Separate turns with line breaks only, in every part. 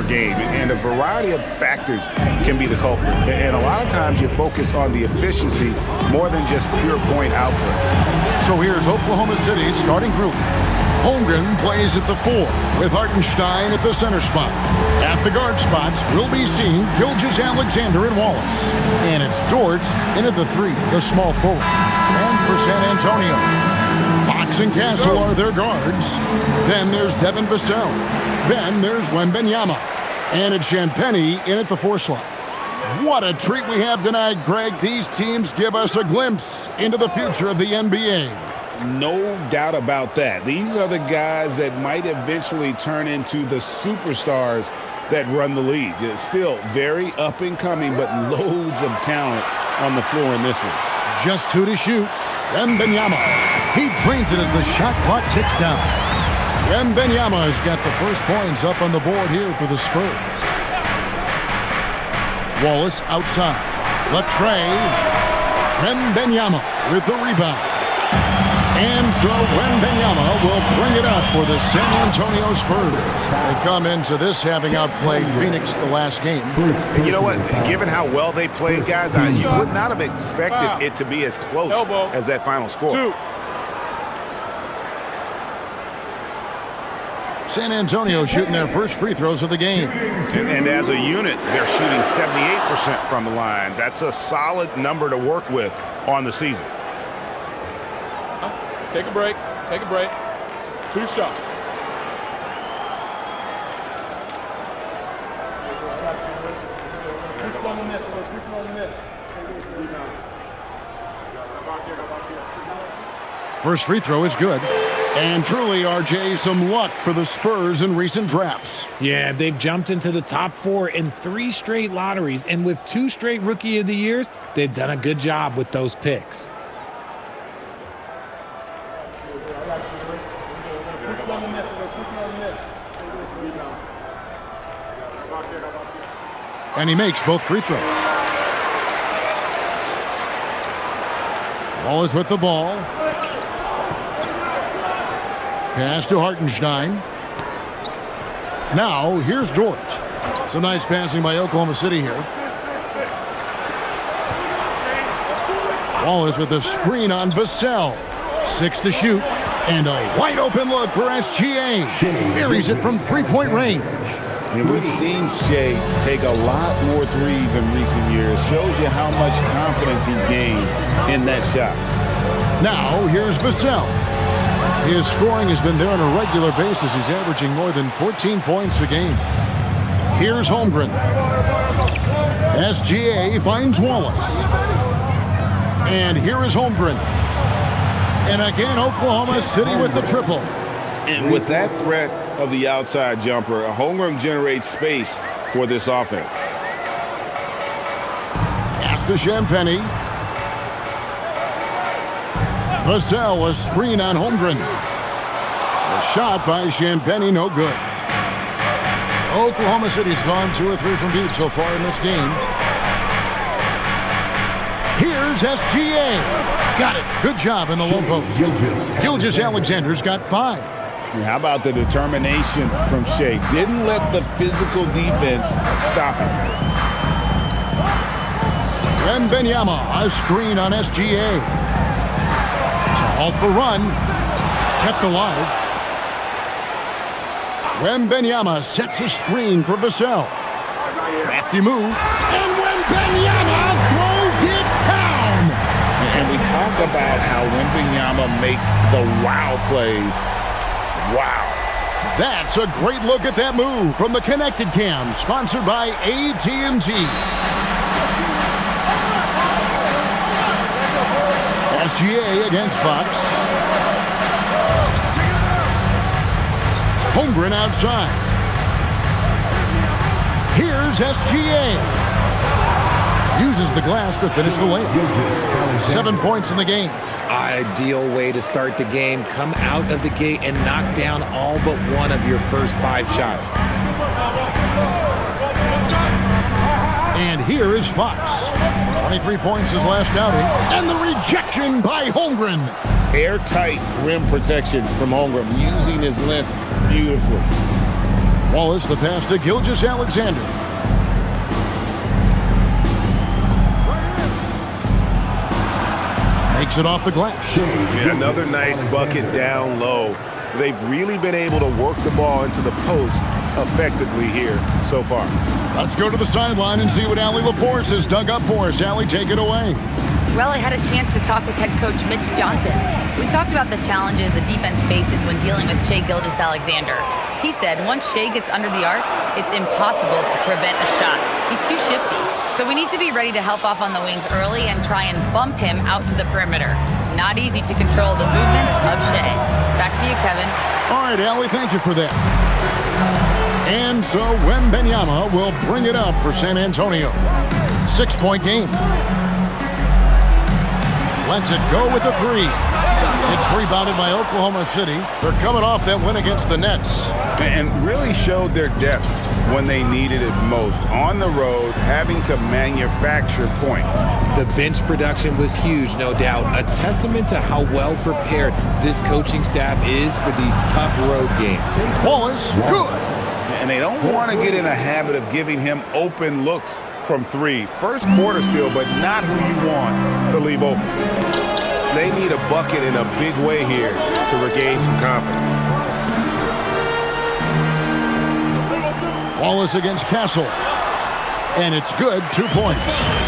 per game, and a variety of factors can be the culprit. And a lot of times you focus on the efficiency more than just pure point output.
So here's Oklahoma City's starting group. Holmgren plays at the 4, with Hartenstein at the center spot. At the guard spots will be seen Gilgeous-Alexander and Wallace. And it's Dort in at the 3, the small forward. And for San Antonio, Fox and Castle are their guards. Then there's Devin Vassell. Then there's Wembanyama. And it's Champagnie in at the 4 slot. What a treat we have tonight, Greg. These teams give us a glimpse into the future of the NBA.
No doubt about that. These are the guys that might eventually turn into the superstars that run the league. It's still very up and coming, but loads of talent on the floor in this one.
Just 2 to shoot. Wembanyama. He drains it as the shot clock ticks down. Wembanyama has got the first points up on the board here for the Spurs. Wallace outside. Latre. Wembanyama with the rebound. And so Wembanyama will bring it up for the San Antonio Spurs. They come into this having outplayed Phoenix the last game.
And you know what? Given how well they played, guys, you would not have expected it to be as close as that final score.
2.
San Antonio shooting their first free throws of the game.
And as a unit, they're shooting 78% from the line. That's a solid number to work with on the season.
Take a break. Take a break. 2 shots.
First free throw is good. And truly, RJ, some luck for the Spurs in recent drafts.
Yeah, they've jumped into the top 4 in 3 straight lotteries. And with 2 straight Rookie of the Years, they've done a good job with those picks.
And he makes both free throws. Wallace with the ball. Pass to Hartenstein. Now, here's Dort. Some nice passing by Oklahoma City here. Wallace with the screen on Vassell. 6 to shoot. And a wide open look for SGA. Buries it from 3-point range.
And we've seen Shea take a lot more threes in recent years. Shows you how much confidence he's gained in that shot.
Now, here's Vassell. His scoring has been there on a regular basis. He's averaging more than 14 points a game. Here's Holmgren. SGA finds Wallace. And here is Holmgren. And again, Oklahoma City with the triple.
And with that threat of the outside jumper, Holmgren generates space for this offense.
Pass to Champagnie. Vassell, a screen on Holmgren. The shot by Champagnie, no good. Oklahoma City's gone 2 or 3 from deep so far in this game. Here's SGA. Got it. Good job in the low post. Gilgeous-Alexander's got 5.
How about the determination from Shea? Didn't let the physical defense stop him.
Wembanyama, a screen on SGA. To halt the run. Kept alive. Wembanyama sets a screen for Vassell. Crafty move. And Wembanyama throws it down.
And we talk about how Wembanyama makes the wow plays. Wow.
That's a great look at that move from the Connected Cam, sponsored by AT&T. SGA against Fox. Holmgren outside. Here's SGA. Uses the glass to finish the layup. 7 points in the game.
Ideal way to start the game. Come out of the gate and knock down all but one of your first 5 shots.
And here is Fox. 23 points his last outing. And the rejection by Holmgren.
Airtight rim protection from Holmgren, using his length beautifully.
Wallace, the pass to Gilgeous-Alexander. Makes it off the glass.
Yeah, another nice bucket down low. They've really been able to work the ball into the post effectively here so far.
Let's go to the sideline and see what Allie LaForce has dug up for us. Allie, take it away.
Well, I had a chance to talk with head coach Mitch Johnson. We talked about the challenges the defense faces when dealing with Shai Gilgeous-Alexander. He said once Shai gets under the arc, it's impossible to prevent a shot. He's too shifty. So we need to be ready to help off on the wings early and try and bump him out to the perimeter. Not easy to control the movements of Shai. Back to you, Kevin.
All right, Allie, thank you for that. And so Wembanyama will bring it up for San Antonio. 6-point game. Lets it go with the three. It's rebounded by Oklahoma City. They're coming off that win against the Nets.
And really showed their depth when they needed it most. On the road, having to manufacture points.
The bench production was huge, no doubt. A testament to how well prepared this coaching staff is for these tough road games.
Wallace, good.
And they don't want to get in a habit of giving him open looks from three. First quarter still, but not who you want to leave open. They need a bucket in a big way here to regain some confidence.
Wallace against Castle. And it's good, 2 points.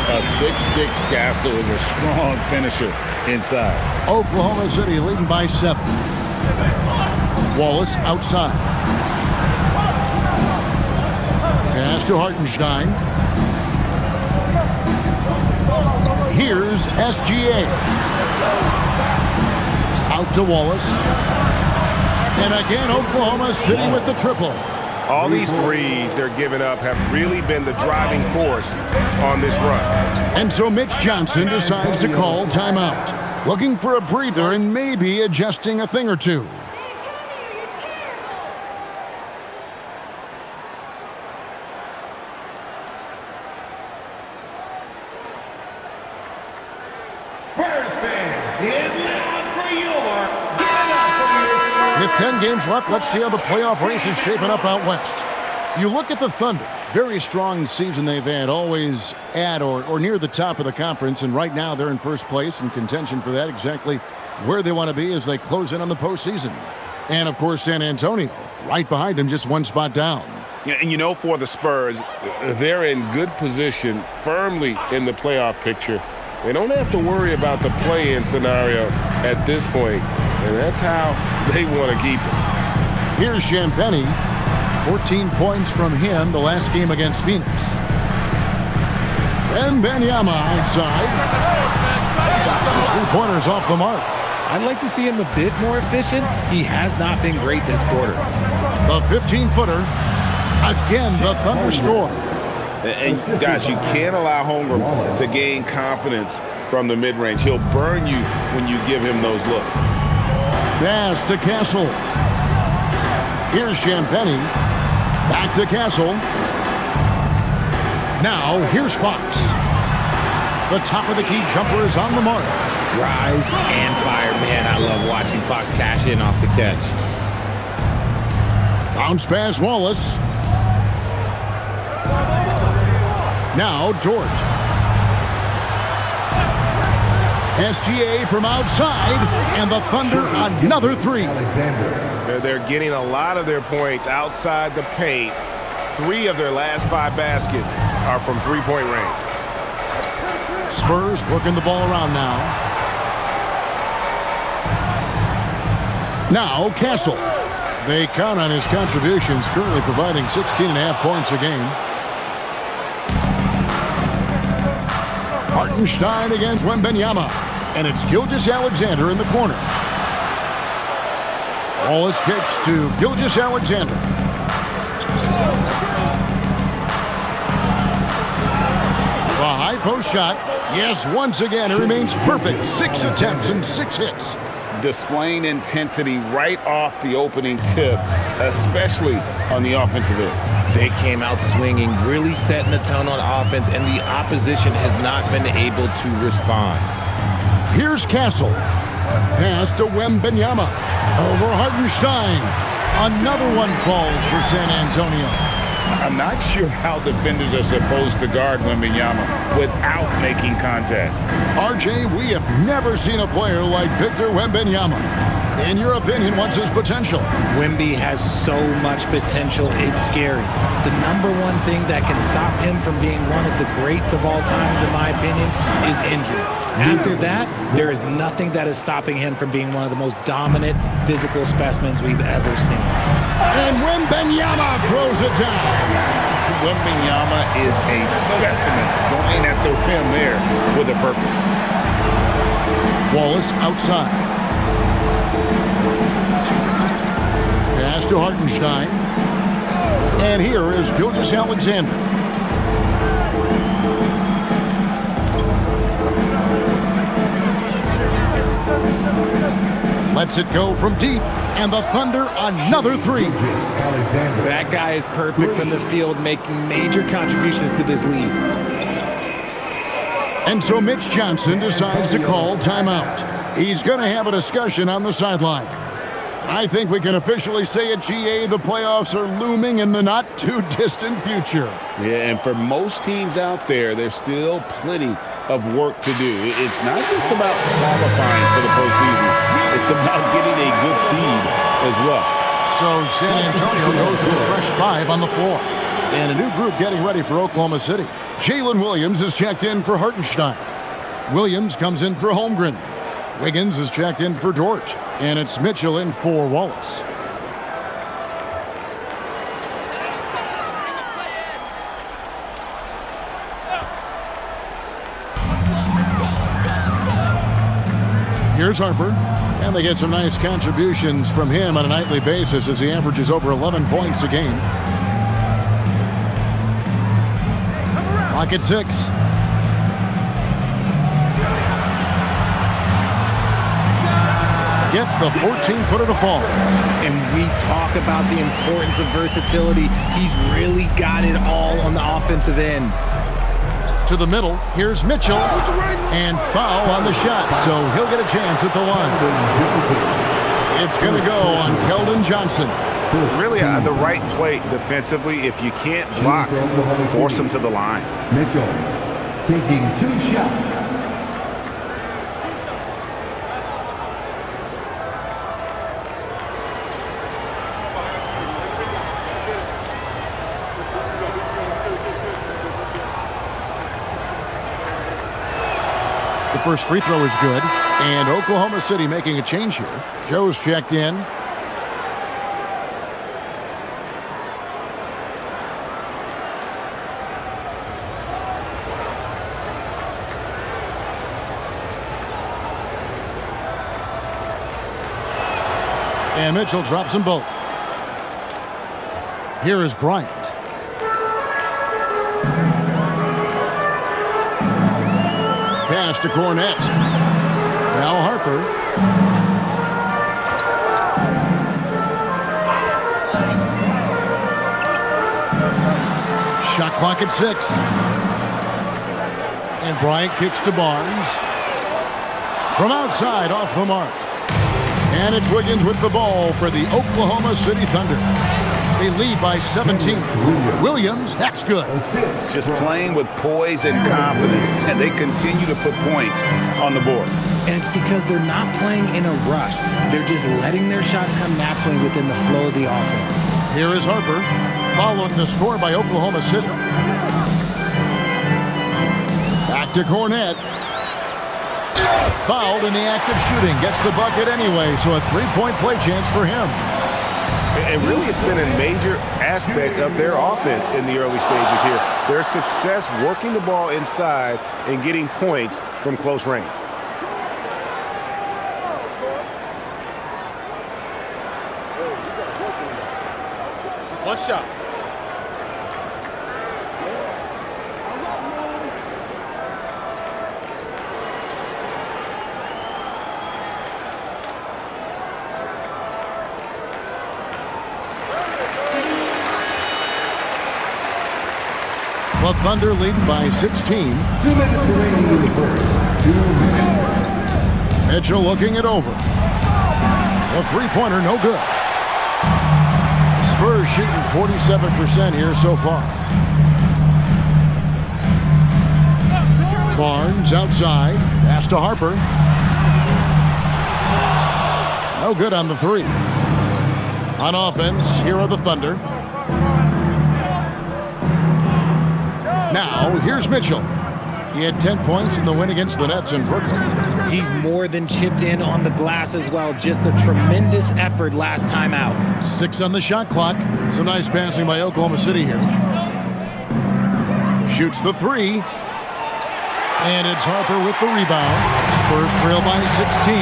A 6'6" Castle is a strong finisher inside.
Oklahoma City leading by 7. Wallace outside. Pass to Hartenstein. Here's SGA. Out to Wallace. And again, Oklahoma City with the triple.
All these threes they're giving up have really been the driving force on this run.
And so Mitch Johnson decides to call timeout. Looking for a breather and maybe adjusting a thing or two. With 10 games left, let's see how the playoff race is shaping up out west. You look at the Thunder, very strong season they've had, always at or near the top of the conference, and right now they're in first place in contention for that, exactly where they want to be as they close in on the postseason. And, of course, San Antonio, right behind them, just one spot down.
And you know, for the Spurs, they're in good position, firmly in the playoff picture. They don't have to worry about the play-in scenario at this point, and that's how they want to keep it.
Here's Champagnie. 14 points from him the last game against Phoenix. Wembanyama outside. His three-pointers off the mark.
I'd like to see him a bit more efficient. He has not been great this quarter.
The 15-footer. Again, the Thunder score.
And guys, you can't allow Holmgren to gain confidence from the mid-range. He'll burn you when you give him those looks.
Pass to Castle. Here's Champagnie. Back to Castle. Now, here's Fox. The top of the key jumper is on the mark.
Rise and fire, man. I love watching Fox cash in off the catch.
Bounce pass Wallace. Now, George. SGA from outside, and the Thunder another three.
They're getting a lot of their points outside the paint. 3 of their last 5 baskets are from three-point range.
Spurs working the ball around now. Now, Castle. They count on his contributions, currently providing 16.5 points a game. Hartenstein against Wembanyama. And it's Gilgeous-Alexander in the corner. Wallace kicks to Gilgeous-Alexander. The high post shot. Yes, once again, it remains perfect. 6 attempts and 6 hits.
Displaying intensity right off the opening tip, especially on the offensive end.
They came out swinging, really setting the tone on offense, and the opposition has not been able to respond.
Here's Castle. Pass to Wembanyama. Over Hartenstein. Another one falls for San Antonio.
I'm not sure how defenders are supposed to guard Wembanyama without making contact.
RJ, we have never seen a player like Victor Wembanyama. In your opinion, what's his potential?
Wemby has so much potential, it's scary. The number one thing that can stop him from being one of the greats of all times, in my opinion, is injury. After that, there is nothing that is stopping him from being one of the most dominant physical specimens we've ever seen.
And Wembanyama throws it down.
Wembanyama is a specimen going at the rim there with a purpose.
Wallace outside. Pass to Hartenstein. And here is Gilgeous-Alexander. Lets it go from deep. And the Thunder another three.
That guy is perfect from the field, making major contributions to this lead.
And so Mitch Johnson decides to call timeout. He's going to have a discussion on the sideline. I think we can officially say at GA the playoffs are looming in the not-too-distant future.
Yeah, and for most teams out there, there's still plenty of work to do. It's not just about qualifying for the postseason. It's about getting a good seed as well.
So San Antonio goes with a fresh five on the floor. And a new group getting ready for Oklahoma City. Jalen Williams is checked in for Hartenstein. Williams comes in for Holmgren. Wiggins is checked in for Dort. And it's Mitchell in for Wallace. Here's Harper. And they get some nice contributions from him on a nightly basis as he averages over 11 points a game. Clock at 6. Gets the 14-footer to fall.
And we talk about the importance of versatility. He's really got it all on the offensive end.
To the middle, here's Mitchell, and foul on the shot, so he'll get a chance at the line. It's going to go on Keldon Johnson.
Really the right play defensively. If you can't block, force him to the line.
Mitchell taking 2 shots.
The first free throw is good, and Oklahoma City making a change here. Joe's checked in. And Mitchell drops them both. Here is Bryant. Pass to Cornette. Now Harper. Shot clock at 6. And Bryant kicks to Barnes. From outside, off the mark. And it's Wiggins with the ball for the Oklahoma City Thunder. They lead by 17. Williams, that's good.
Just playing with poise and confidence, and they continue to put points on the board.
And it's because they're not playing in a rush. They're just letting their shots come naturally within the flow of the offense.
Here is Harper, following the score by Oklahoma City. Back to Cornette. Fouled in the act of shooting. Gets the bucket anyway, so a 3-point play chance for him.
And really, it's been a major aspect of their offense in the early stages here. Their success working the ball inside and getting points from close range.
One shot.
The Thunder lead by 16.
2 minutes remaining in the first. 2 minutes.
Mitchell looking it over. The three-pointer, no good. Spurs shooting 47% here so far. Barnes outside. Pass to Harper. No good on the three. On offense, here are the Thunder. Now, here's Mitchell. He had 10 points in the win against the Nets in Brooklyn.
He's more than chipped in on the glass as well. Just a tremendous effort last time out.
6 on the shot clock. Some nice passing by Oklahoma City here. Shoots the three. And it's Harper with the rebound. Spurs trail by 16.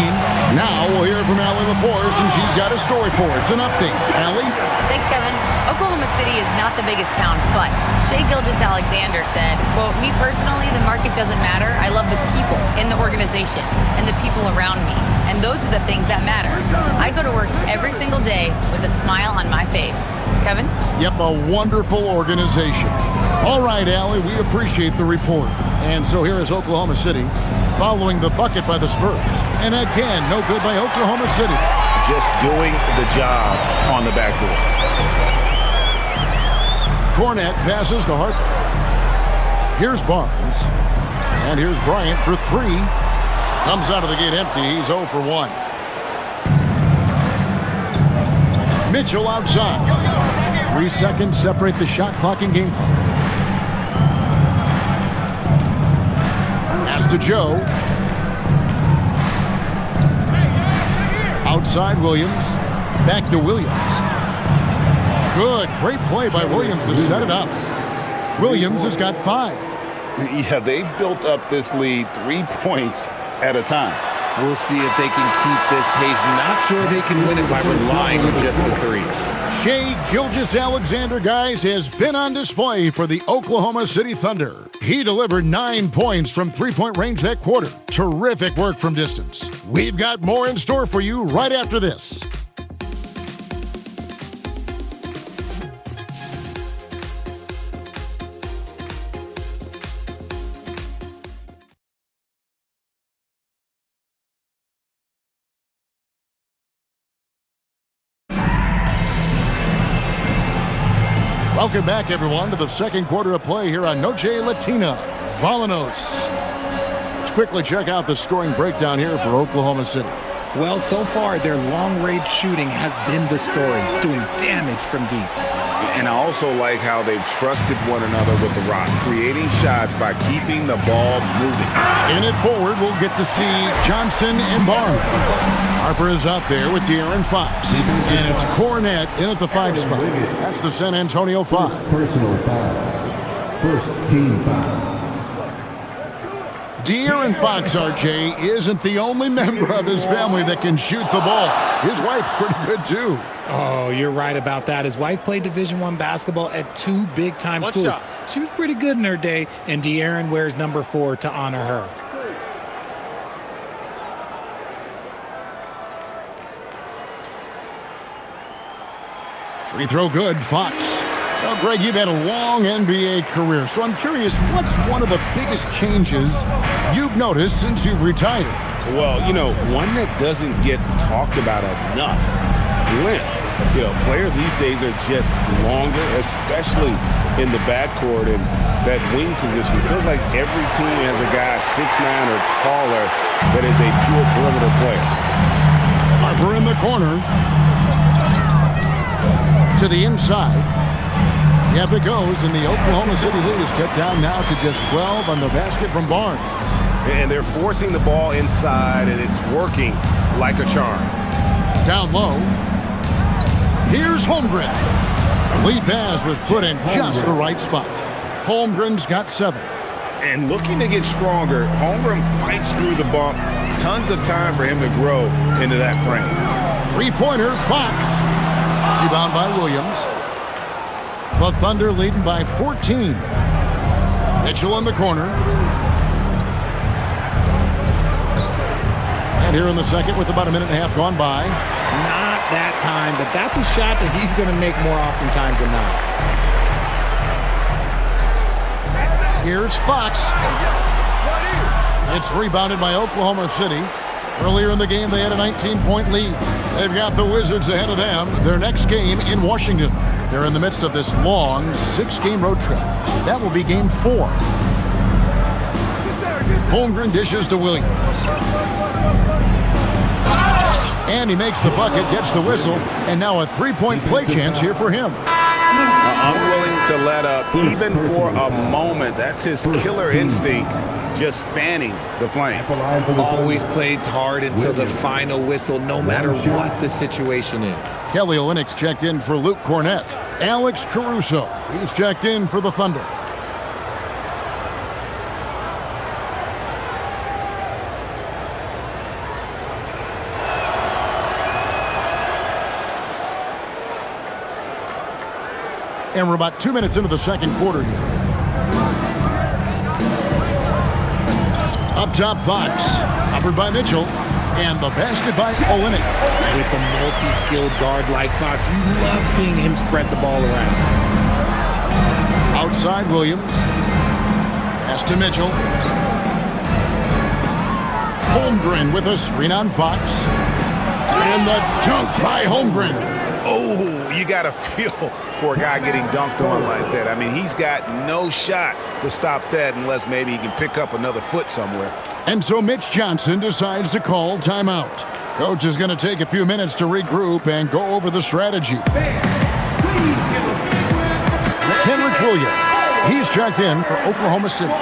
Now we'll hear from Allie LaForce, and she's got a story for us. An update. Allie?
Thanks, Kevin. Oklahoma City is not the biggest town, but Shai Gilgeous-Alexander said, quote, "Me personally, the market doesn't matter. I love the people in the organization and the people around me. And those are the things that matter. I go to work every single day with a smile on my face." Kevin?
Yep, a wonderful organization. All right, Allie, we appreciate the report. And so here is Oklahoma City following the bucket by the Spurs. And again, no good by Oklahoma City.
Just doing the job on the backboard.
Cornette passes to Harper. Here's Barnes. And here's Bryant for three. Comes out of the gate empty. He's 0 for 1. Mitchell outside. 3 seconds separate the shot clock and game clock. Pass to Joe. Outside Williams. Back to Williams. Good. Great play by Williams to set it up. Williams has got 5.
Yeah, they've built up this lead 3 points at a time.
We'll see if they can keep this pace. Not sure they can win it by relying on just the three.
Shai Gilgeous-Alexander, guys, has been on display for the Oklahoma City Thunder. He delivered 9 points from three-point range that quarter. Terrific work from distance. We've got more in store for you right after this. Welcome back, everyone, to the second quarter of play here on Noche Latina. Valanos. Let's quickly check out the scoring breakdown here for Oklahoma City.
Well, so far, their long-range shooting has been the story, doing damage from deep.
And I also like how they've trusted one another with the rock, creating shots by keeping the ball moving.
In it forward, we'll get to see Johnson and Barnes. Harper is out there with De'Aaron Fox. And it's Cornette in at the 5 spot. That's the San Antonio 5.
Personal foul. First team foul.
De'Aaron Fox, RJ, isn't the only member of his family that can shoot the ball. His wife's pretty good, too.
Oh, you're right about that. His wife played Division I basketball at 2 big-time schools.
Shot.
She was pretty good in her day, and De'Aaron wears number 4 to honor her.
Free throw good, Fox. Well, Greg, you've had a long NBA career, so I'm curious, what's one of the biggest changes you've noticed since you've retired?
Well, you know, one that doesn't get talked about enough, length. You know, players these days are just longer, especially in the backcourt, and that wing position. It feels like every team has a guy 6'9" or taller that is a pure perimeter player.
Harper in the corner. To the inside. Yep, it goes, and the Oklahoma City lead is cut down now to just 12 on the basket from Barnes.
And they're forcing the ball inside, and it's working like a charm.
Down low. Here's Holmgren. The lead pass was put in just the right spot. Holmgren's got 7.
And looking to get stronger, Holmgren fights through the bump. Tons of time for him to grow into that frame.
Three-pointer, Fox. Rebound by Williams. The Thunder leading by 14. Mitchell in the corner. And here in the second with about a minute and a half gone by.
Not that time, but that's a shot that he's going to make more oftentimes than not.
Here's Fox. It's rebounded by Oklahoma City. Earlier in the game, they had a 19-point lead. They've got the Wizards ahead of them. Their next game in Washington. They're in the midst of this long 6-game road trip. That will be game 4. Holmgren dishes to Williams. And he makes the bucket, gets the whistle, and now a 3-point play chance here for him.
Unwilling to let up even for a moment. That's his killer instinct, just fanning the flame.
Always plays hard until the final whistle, no matter what the situation is.
Kelly Olynyk checked in for Luke Cornett. Alex Caruso, he's checked in for the Thunder. And we're about 2 minutes into the second quarter here. Up top, Fox. Covered by Mitchell. And the basket by Olynyk.
With a multi-skilled guard like Fox, you love seeing him spread the ball around.
Outside, Williams. Pass to Mitchell. Holmgren with a screen on Fox. And the jump by Holmgren.
Oh, you got to feel for a guy getting dunked on like that. I mean, he's got no shot to stop that unless maybe he can pick up another foot somewhere.
And so Mitch Johnson decides to call timeout. Coach is going to take a few minutes to regroup and go over the strategy. Henrik Williams, he's checked in for Oklahoma City.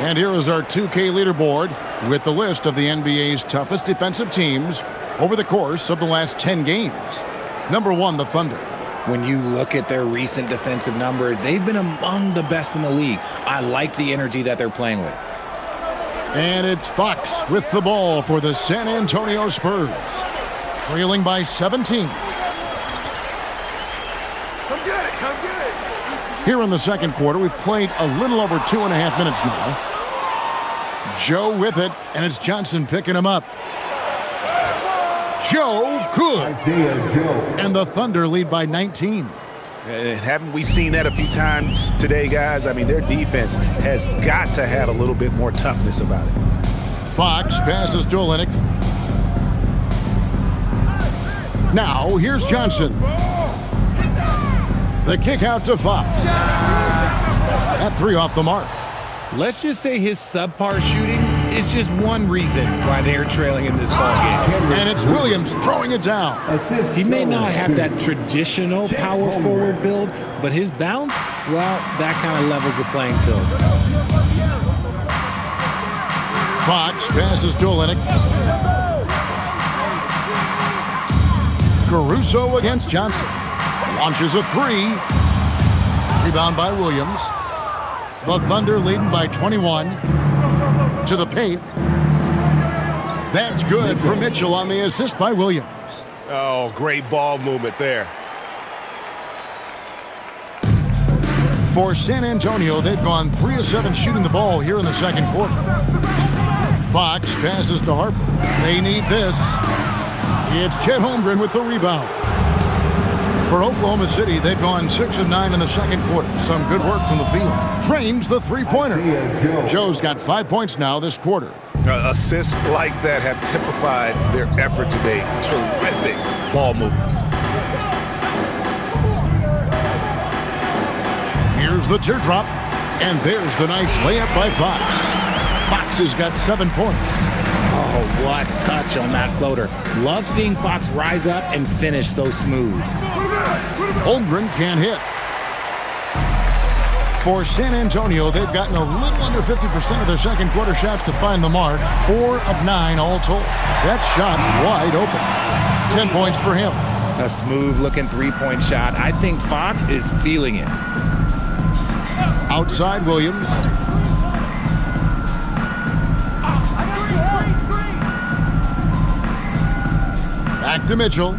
And here is our 2K leaderboard with the list of the NBA's toughest defensive teams over the course of the last 10 games. Number 1, the Thunder.
When you look at their recent defensive numbers, they've been among the best in the league. I like the energy that they're playing with.
And it's Fox with the ball for the San Antonio Spurs. Trailing by 17.
Come get it, come get it.
Here in the second quarter, we've played a little over 2.5 minutes now. Joe with it, and it's Johnson picking him up. Joe, good. And the Thunder lead by 19.
Haven't we seen that a few times today, guys? I mean, their defense has got to have a little bit more toughness about it.
Fox passes to Olynyk. Now, here's Johnson. The kick out to Fox. That 3 off the mark.
Let's just say his subpar shooting is just one reason why they're trailing in this ballgame.
And it's Williams throwing it down.
He may not have that traditional power forward build, but his bounce, well, that kind of levels the playing field.
Fox passes to Olynyk. Caruso against Johnson. Launches a 3. Rebound by Williams. The Thunder leading by 21. To the paint. That's good for Mitchell on the assist by Williams.
Oh, great ball movement there.
For San Antonio, they've gone 3 of 7 shooting the ball here in the second quarter. Fox passes to Harper. They need this. It's Chet Holmgren with the rebound. For Oklahoma City, they've gone 6 of 9 in the second quarter. Some good work from the field. Trains the three-pointer. Joe's got 5 points now this quarter.
Assists like that have typified their effort today. Terrific ball movement.
Here's the teardrop. And there's the nice layup by Fox. Fox has got 7 points.
Oh, what touch on that floater. Love seeing Fox rise up and finish so smooth.
Holmgren can't hit. For San Antonio, they've gotten a little under 50% of their second quarter shots to find the mark. 4 of 9 all told. That shot wide open. 10 points for him.
A smooth-looking three-point shot. I think Fox is feeling it.
Outside Williams. Back to Mitchell.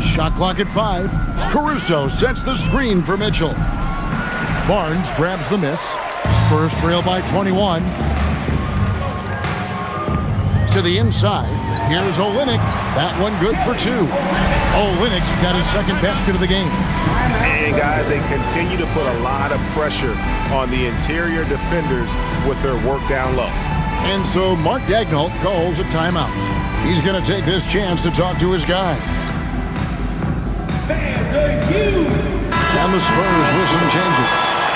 Shot clock at 5. Caruso sets the screen for Mitchell. Barnes grabs the miss. Spurs trail by 21. To the inside. Here's Olynyk. That one good for 2. Olynyk's got his second basket of the game.
And guys, they continue to put a lot of pressure on the interior defenders with their work down low.
And so Mark Daigneault calls a timeout. He's going to take this chance to talk to his guys. And the Spurs with some changes.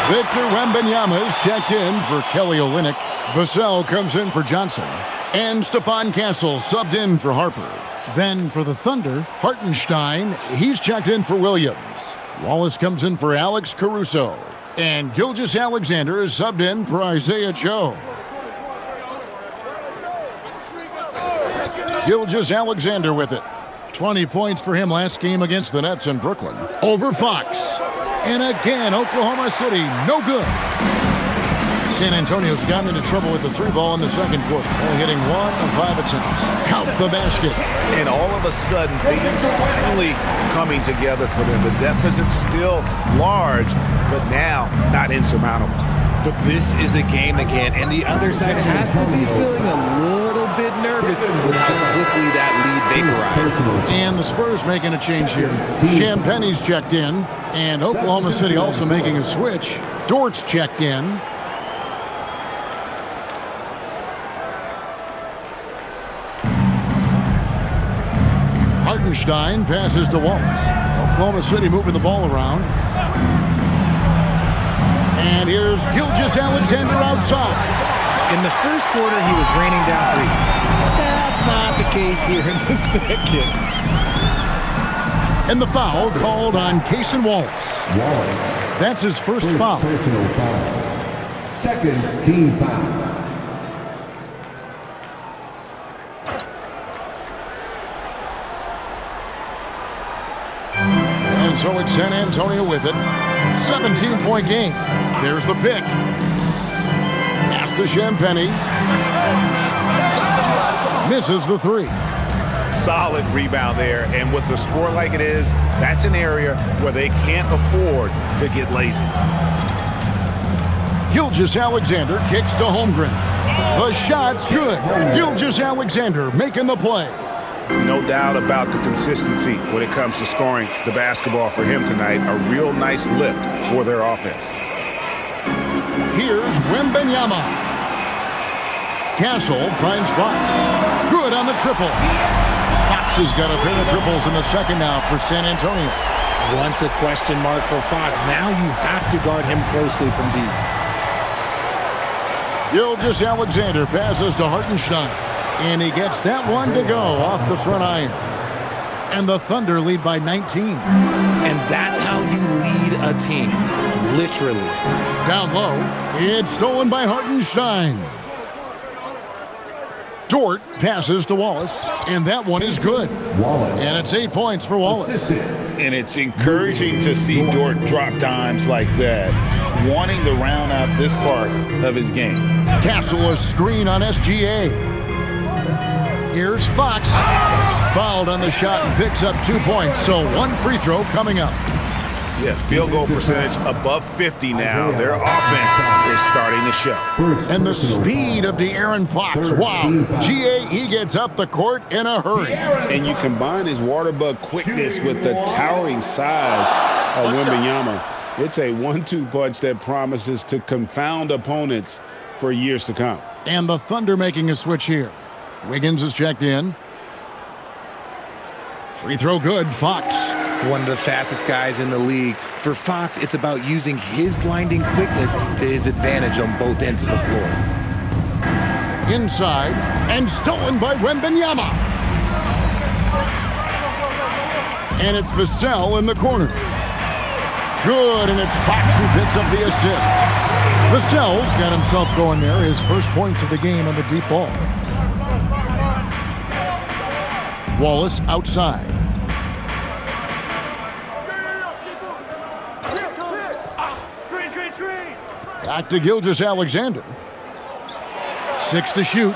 Victor Wembanyama is checked in for Kelly Olynyk. Vassell comes in for Johnson. And Stephon Castle subbed in for Harper. Then for the Thunder, Hartenstein, he's checked in for Williams. Wallace comes in for Alex Caruso. And Gilgeous-Alexander is subbed in for Isaiah Joe. Gilgeous-Alexander with it. 20 points for him last game against the Nets in Brooklyn. Over Fox. And again, Oklahoma City, no good. San Antonio's gotten into trouble with the three ball in the second quarter, only hitting 1 of 5 attempts. Count the basket.
And all of a sudden, things finally coming together for them. The deficit's still large, but now not insurmountable.
But this is a game again, and the other side has to be feeling a little bit nervous with how quickly that lead vaporized.
And the Spurs making a change here. Champagne's checked in, and Oklahoma City also making a switch. Dort's checked in. Hartenstein passes to Wallace. Oklahoma City moving the ball around. And here's Gilgeous-Alexander outside.
In the first quarter, he was raining down three. That's not the case here in the second.
And the foul called on Cason Wallace. That's his first foul.
Personal foul. Second team foul.
And so it's San Antonio with it. 17-point game. There's the pick. Pass to Champagnie. Misses the three.
Solid rebound there, and with the score like it is, that's an area where they can't afford to get lazy.
Gilgeous-Alexander kicks to Holmgren. The shot's good. Gilgeous-Alexander making the play.
No doubt about the consistency when it comes to scoring the basketball for him tonight. A real nice lift for their offense.
Here's Wembanyama. Castle finds Fox. Good on the triple. Fox has got a pair of triples in the second now for San Antonio.
Once a question mark for Fox. Now you have to guard him closely from deep.
Gilgeous-Alexander passes to Hartenstein. And he gets that one to go off the front iron. And the Thunder lead by 19.
And that's how you lead a team. Literally.
Down low, it's stolen by Hartenstein. Dort passes to Wallace, and that one is good. And it's 8 points for Wallace.
And it's encouraging to see Dort drop dimes like that, wanting to round out this part of his game.
Castle a screen on SGA. Here's Fox. Fouled on the shot and picks up 2 points. So one free throw coming up.
Yeah, field goal percentage above 50 now. Their offense is starting to show.
And the speed of De'Aaron Fox. Wow. GA, he gets up the court in a hurry.
And you combine his water bug quickness with the towering size of Wembanyama. It's a 1-2 punch that promises to confound opponents for years to come.
And the Thunder making a switch here. Wiggins is checked in. Free throw good, Fox.
One of the fastest guys in the league. For Fox, it's about using his blinding quickness to his advantage on both ends of the floor.
Inside, and stolen by Wembanyama. And it's Vassell in the corner. Good, and it's Fox who picks up the assist. Vassell's got himself going there, his first points of the game on the deep ball. Wallace outside. Back to Gilgeous-Alexander. 6 to shoot.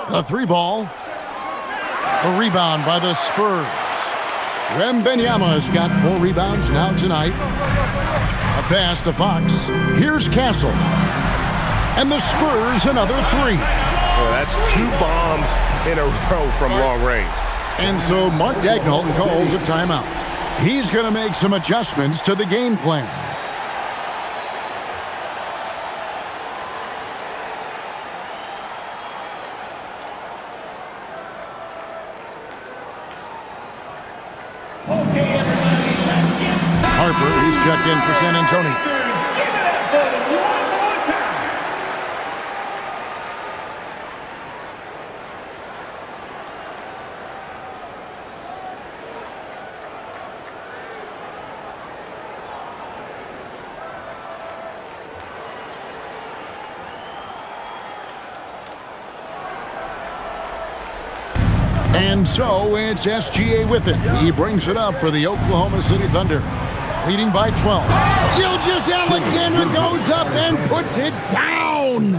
The three ball. A rebound by the Spurs. Wembanyama's got 4 rebounds now tonight. A pass to Fox. Here's Castle. And the Spurs another 3.
Well, that's 2 bombs in a row from long range.
And so Mark Daigneault calls a timeout. He's going to make some adjustments to the game plan. checked in for San Antonio. And so it's SGA with it. He brings it up for the Oklahoma City Thunder, leading by 12. Gilgeous-Alexander goes up and puts it down.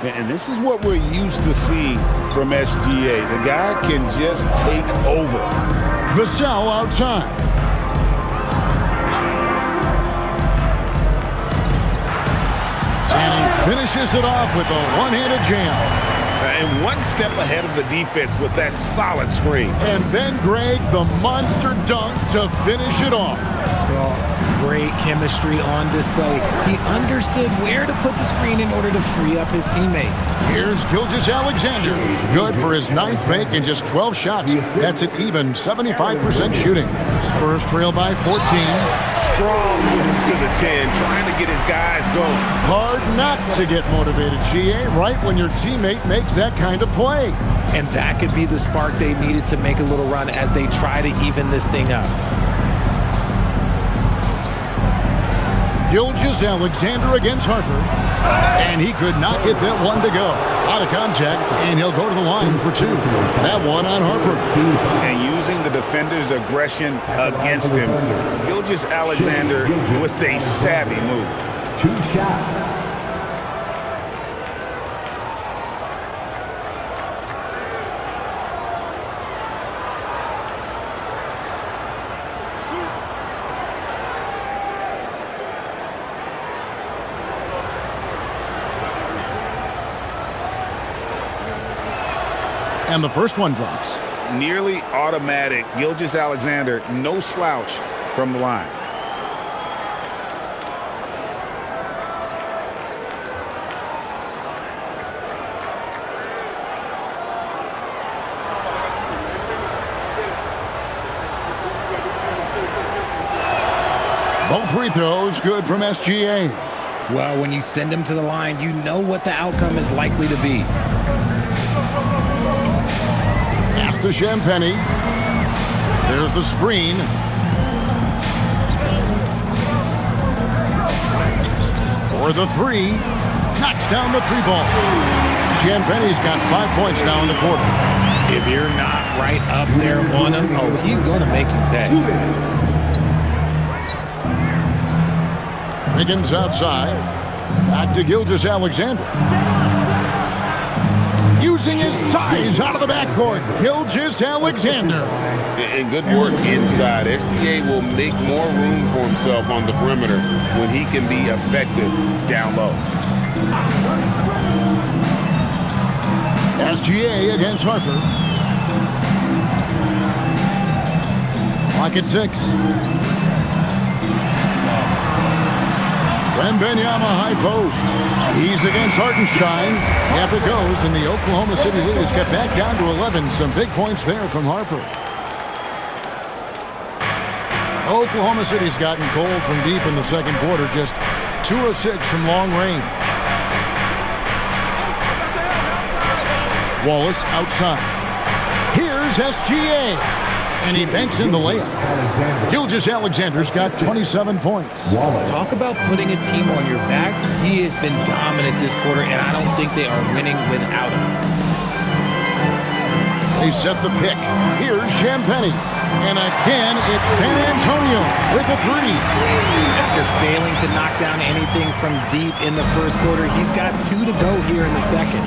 And this is what we're used to seeing from SGA. The guy can just take over.
Vassell outside. And he finishes it off with a one-handed jam.
And one step ahead of the defense with that solid screen.
And then, Greg, the monster dunk to finish it off.
Well, great chemistry on display. He understood where to put the screen in order to free up his teammate.
Here's Gilgeous-Alexander. Good for his 9th make in just 12 shots. That's an even 75% shooting. Spurs trail by 14.
Strong move to the 10, trying to get his guys going.
Hard not to get motivated, GA, right when your teammate makes that kind of play.
And that could be the spark they needed to make a little run as they try to even this thing up.
Gilgeous-Alexander against Harper. And he could not get that one to go. Out of contact, and he'll go to the line for 2. That one on Harper.
And using the defender's aggression against him, Gilgeous-Alexander with a savvy move.
2 shots.
And the first one drops.
Nearly automatic. Gilgeous-Alexander, no slouch from the line.
Both free throws good from SGA.
Well, when you send him to the line, you know what the outcome is likely to be.
Pass to Champagnie. There's the screen. For the 3. Knocks down the 3 ball. Champagnie's got 5 points now in the quarter.
If you're not right up there on him, oh, he's going to make you pay.
Wiggins outside. Back to Gilgeous-Alexander. Using his size out of the backcourt. Gilgeous-Alexander.
And good work inside. SGA will make more room for himself on the perimeter when he can be effective down low.
SGA against Harper. Clock at 6. Wembanyama high post. He's against Hartenstein. Up it goes, and the Oklahoma City lead is kept back down to 11. Some big points there from Harper. Oklahoma City's gotten cold from deep in the second quarter. Just 2 of 6 from long range. Wallace outside. Here's SGA. And he banks in the layup. Gilgeous-Alexander's got 27 points.
Talk about putting a team on your back. He has been dominant this quarter, and I don't think they are winning without him.
They set the pick. Here's Champagnie. And again, it's San Antonio with a 3.
After failing to knock down anything from deep in the first quarter, he's got 2 to go here in the second.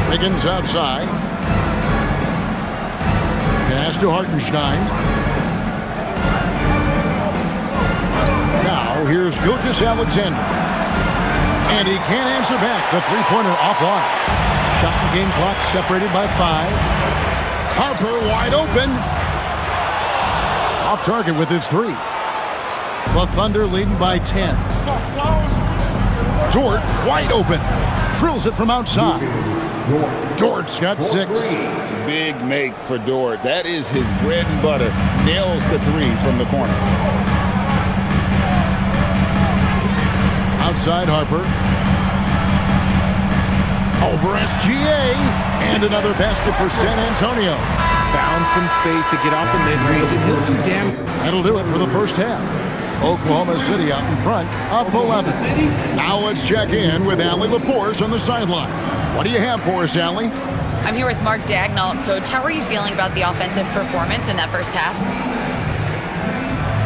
Wiggins outside. Pass to Hartenstein. Now here's Gilgeous-Alexander. And he can't answer back. The 3-pointer offline. Shot and game clock separated by 5. Harper wide open. Off target with his 3. The Thunder leading by 10. Dort wide open. Drills it from outside. Dort's got 6.
Big make for Dort. That is his bread and butter. Nails the 3 from the corner.
Outside Harper. Over SGA. And another basket for San Antonio.
Found some space to get off the mid-range, and he'll do damage.
That'll do it for the first half. Oklahoma City out in front, up 11. Now let's check in with Allie LaForce on the sideline. What do you have for us, Allie?
I'm here with Mark Dagnall. Coach, how are you feeling about the offensive performance in that first half?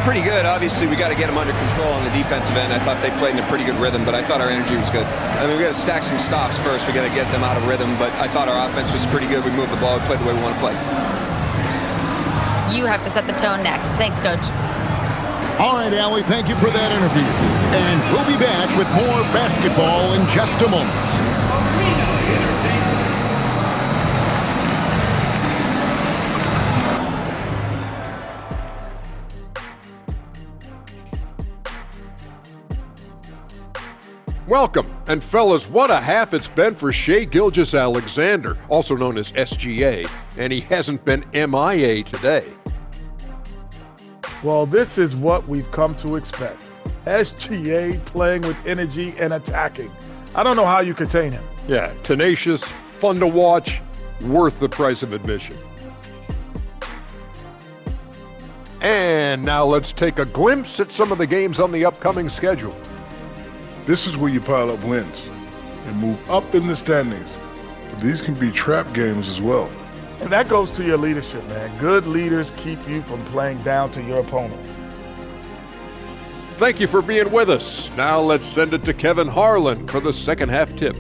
Pretty good. Obviously, we got to get them under control on the defensive end. I thought they played in a pretty good rhythm, but I thought our energy was good. I mean, we got to stack some stops first. We got to get them out of rhythm, but I thought our offense was pretty good. We moved the ball. We played the way we want to play.
You have to set the tone next. Thanks, Coach.
All right, Allie, thank you for that interview. And we'll be back with more basketball in just a moment.
Welcome, and fellas, what a half it's been for Shai Gilgeous-Alexander, also known as SGA, and he hasn't been MIA today.
Well, this is what we've come to expect. SGA playing with energy and attacking. I don't know how you contain him.
Yeah, tenacious, fun to watch, worth the price of admission. And now let's take a glimpse at some of the games on the upcoming schedule.
This is where you pile up wins and move up in the standings. But these can be trap games as well.
And that goes to your leadership, man. Good leaders keep you from playing down to your opponent.
Thank you for being with us. Now let's send it to Kevin Harlan for the second half tip.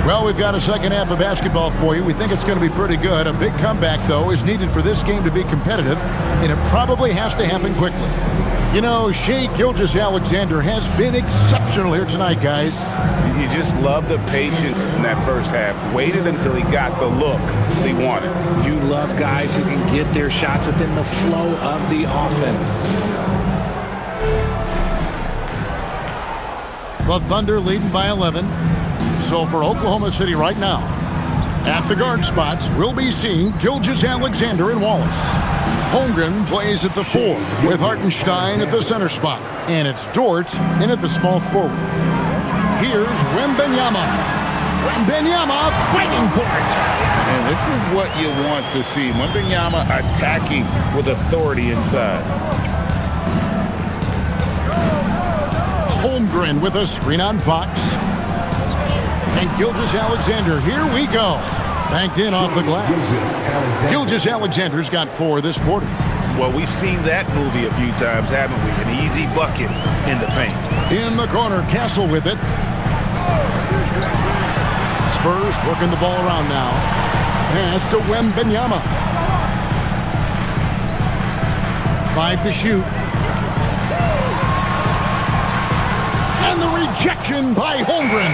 Well, we've got a second half of basketball for you. We think it's going to be pretty good. A big comeback, though, is needed for this game to be competitive, and it probably has to happen quickly. You know, Shai Gilgeous-Alexander has been exceptional here tonight, guys.
You just love the patience in that first half. Waited until he got the look he wanted.
You love guys who can get their shots within the flow of the offense.
The Thunder leading by 11. So for Oklahoma City right now, at the guard spots, we'll be seeing Gilgeous-Alexander and Wallace. Holmgren plays at the 4 with Hartenstein at the center spot. And it's Dort in at the small forward. Here's Wembanyama. Wembanyama fighting for it.
And this is what you want to see. Wembanyama attacking with authority inside.
Holmgren with a screen on Fox. And Gilgeous-Alexander, here we go. Banked in off the glass. Gilgeous-Alexander's got 4 this quarter.
Well, we've seen that movie a few times, haven't we? An easy bucket in the paint.
In the corner, Castle with it. Spurs working the ball around now. Pass to Wembanyama. 5 to shoot. And the rejection by Holmgren.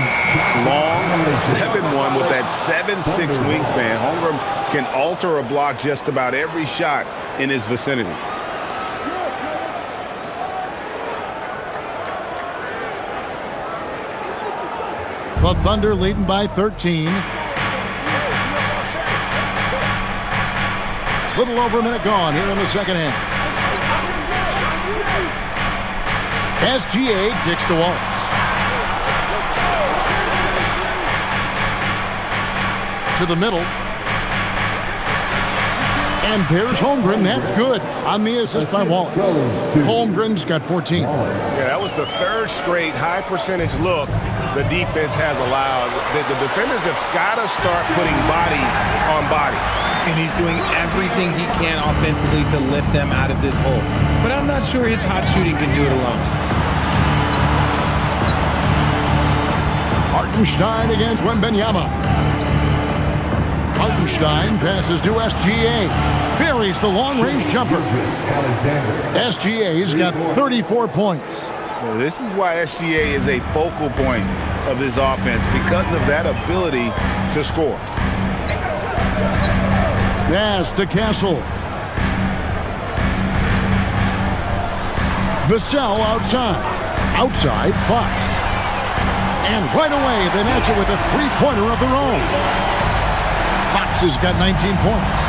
Long 7-1 with that 7'6" wingspan. Holmgren can alter a block just about every shot in his vicinity.
The Thunder leading by 13. Little over a minute gone here in the second half. SGA kicks to Wallace. To the middle. And there's Holmgren. That's good on the assist by Wallace. Holmgren's got 14.
Yeah, that was the 3rd straight high percentage look the defense has allowed. The defenders have got to start putting bodies on bodies.
And he's doing everything he can offensively to lift them out of this hole. But I'm not sure his hot shooting can do it alone.
Hartenstein against Wembanyama. Hartenstein passes to SGA. Buries the long-range jumper. SGA's got 34 points.
Well, this is why SGA is a focal point of this offense, because of that ability to score.
Pass to Castle. Vassell outside. Outside, Fox. And right away, they match it with a three-pointer of their own. Fox has got 19 points.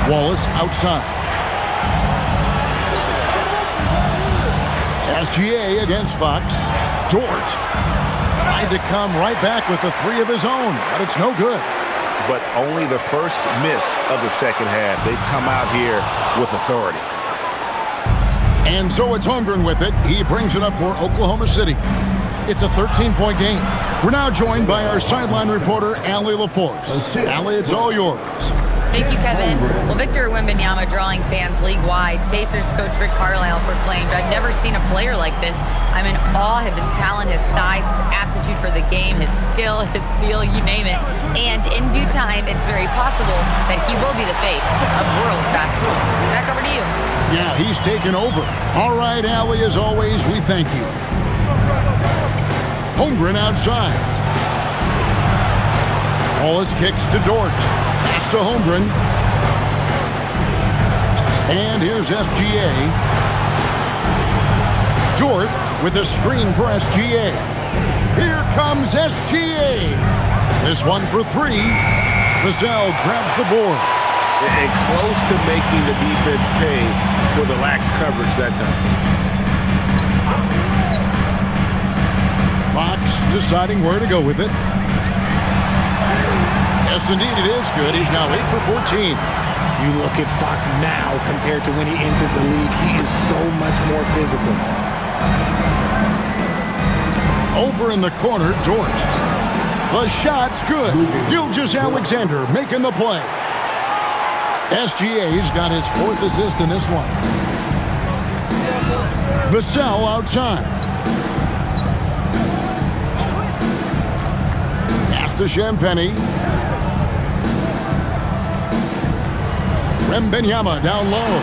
Wallace outside. SGA against Fox. Dort tried to come right back with the three of his own, but it's no good.
But only the first miss of the second half. They've come out here with authority.
And so it's Holmgren with it. He brings it up for Oklahoma City. It's a 13-point game. We're now joined by our sideline reporter, Allie LaForce. Allie, it's all yours.
Thank you, Kevin. Well, Victor Wembanyama drawing fans league-wide. Pacers coach Rick Carlisle proclaimed, "I've never seen a player like this. I'm in awe of his talent, his size, his aptitude for the game, his skill, his feel, you name it. And in due time, it's very possible that he will be the face of world basketball." Back over to you.
Yeah, he's taken over. All right, Allie, as always, we thank you. Holmgren outside. Wallace kicks to Dort. Pass to Holmgren. And here's SGA. Dort with a screen for SGA. Here comes SGA. This one for three. Vassell grabs the board.
And close to making the defense pay for the lax coverage that time.
Fox deciding where to go with it. Yes, indeed, it is good. He's now 8 for 14.
You look at Fox now compared to when he entered the league. He is so much more physical.
Over in the corner, Dort. The shot's good. Gilgeous-Alexander making the play. SGA's got his fourth assist in this one. Vassell outside. Pass to Champagny. Wembanyama down low.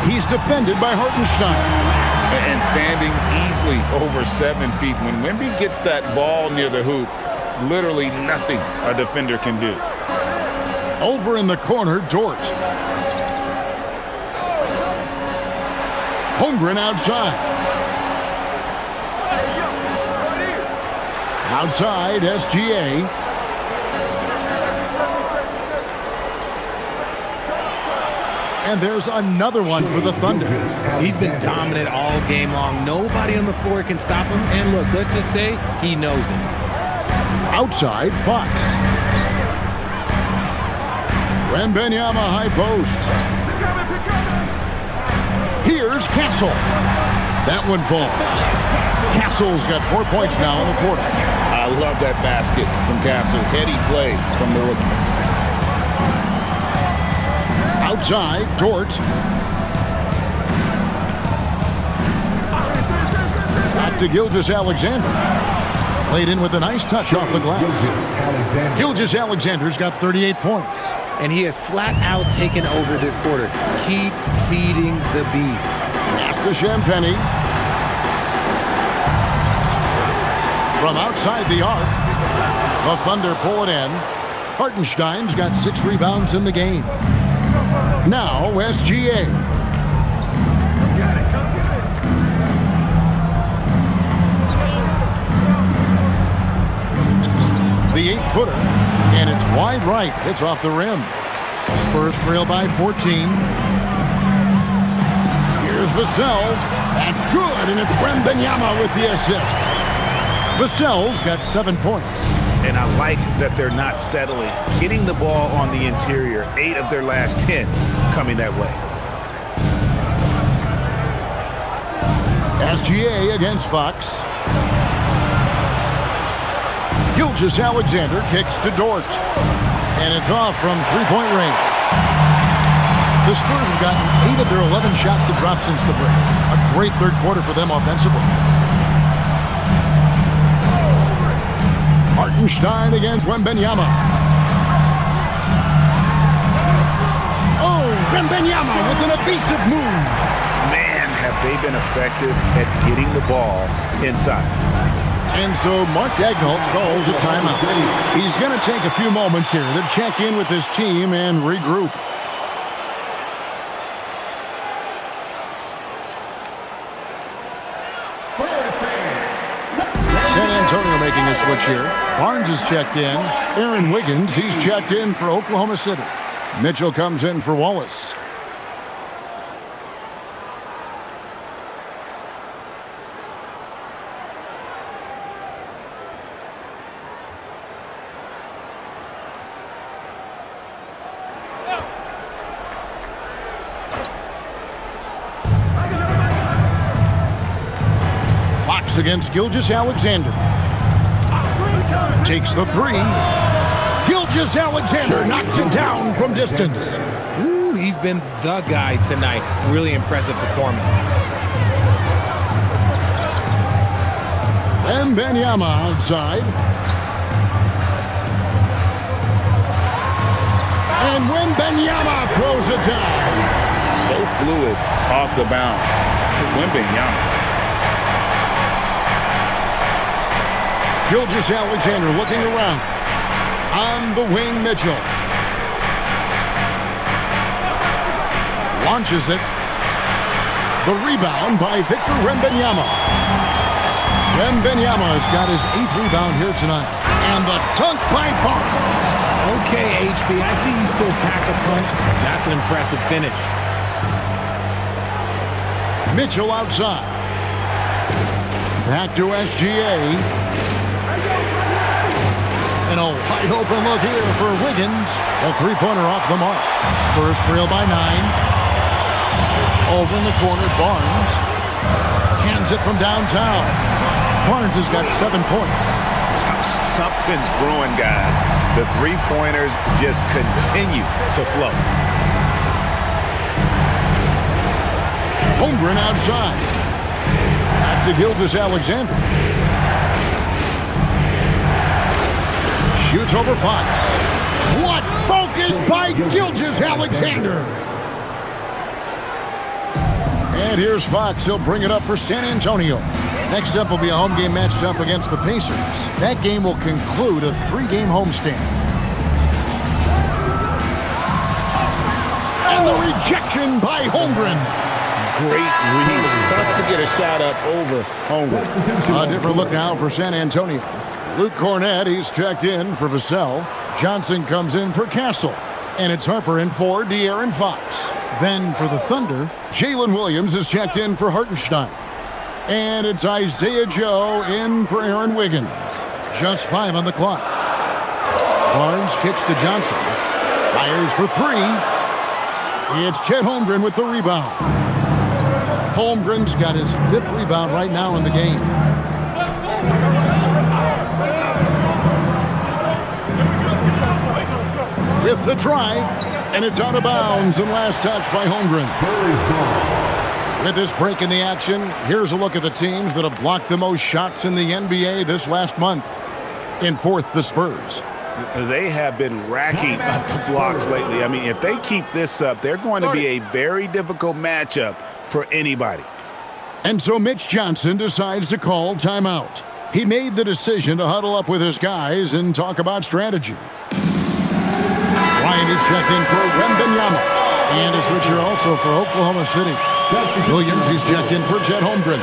He's defended by Hartenstein.
And standing easily over 7 feet. When Wemby gets that ball near the hoop, literally nothing a defender can do.
Over in the corner, Dort. Holmgren outside. Outside, SGA. And there's another one for the Thunder.
He's been dominant all game long. Nobody on the floor can stop him. And look, let's just say he knows it.
Outside, Fox. Wembanyama high post. Here's Castle. That one falls. Castle's got 4 points now in the quarter.
I love that basket from Castle. Heady play from the rookie.
Outside, Dort. Back to Gilgeous-Alexander. Played in with a nice touch off the glass. Gilgeous-Alexander's got 38 points.
And he has flat out taken over this quarter. Keep feeding the beast.
Pass to Champagny. From outside the arc, the Thunder pull it in. Hartenstein's got 6 rebounds in the game. Now, SGA. The 8-footer, and it's wide right. It's off the rim. Spurs trail by 14. Here's Vassell. That's good, and it's Wembanyama with the assist. Vassell's got 7 points.
And I like that they're not settling. Hitting the ball on the interior, 8 of their last 10 coming that way.
SGA against Fox. Gilgeous-Alexander kicks to Dort. And it's off from three-point range. The Spurs have gotten 8 of their 11 shots to drop since the break. A great third quarter for them offensively. Hartenstein against Wembanyama. Oh, Wembanyama with an evasive move.
Man, have they been effective at getting the ball inside.
And so Mark Daigneault calls a timeout. He's going to take a few moments here to check in with his team and regroup. San Antonio making a switch here. Barnes is checked in. Aaron Wiggins, he's checked in for Oklahoma City. Mitchell comes in for Wallace. Fox against Gilgeous-Alexander. Takes the three. Gilgeous-Alexander knocks it down from distance.
Ooh, he's been the guy tonight. Really impressive performance.
And Wembanyama outside. And Wembanyama throws it down.
So fluid off the bounce. Wembanyama.
Gilgeous-Alexander looking around. On the wing, Mitchell. Launches it. The rebound by Victor Wembanyama. Wembanyama's got his 8th rebound here tonight. And the dunk by Barnes.
Okay, HB, I see you still pack a punch. That's an impressive finish.
Mitchell outside. Back to SGA. And a wide open look here for Wiggins. A three-pointer off the mark. Spurs trail by 9. Over in the corner, Barnes. Cans it from downtown. Barnes has got 7 points.
Something's brewing, guys. The three-pointers just continue to flow.
Holmgren outside. Back to Gilgeous-Alexander. Shoots over Fox. What focus by Gilgeous-Alexander. And here's Fox. He'll bring it up for San Antonio. Next up will be a home game matched up against the Pacers. That game will conclude a 3-game homestand. And the rejection by Holmgren.
Great read. Tough to get a shot up over Holmgren.
A different look now for San Antonio. Luke Cornett, he's checked in for Vassell. Johnson comes in for Castle. And it's Harper in for De'Aaron Fox. Then for the Thunder, Jalen Williams is checked in for Hartenstein. And it's Isaiah Joe in for Aaron Wiggins. Just 5 on the clock. Barnes kicks to Johnson. Fires for 3. It's Chet Holmgren with the rebound. Holmgren's got his 5th rebound right now in the game. With the drive, and it's out of bounds and last touch by Holmgren. With this break in the action, here's a look at the teams that have blocked the most shots in the NBA this last month. In 4th, the Spurs.
They have been racking up the blocks lately. I mean, if they keep this up, they're going to be a very difficult matchup for anybody.
And so Mitch Johnson decides to call timeout. He made the decision to huddle up with his guys and talk about strategy. Ryan is checked in for Wembanyama. And a switcher also for Oklahoma City. Williams, he's checked in for Chet Holmgren.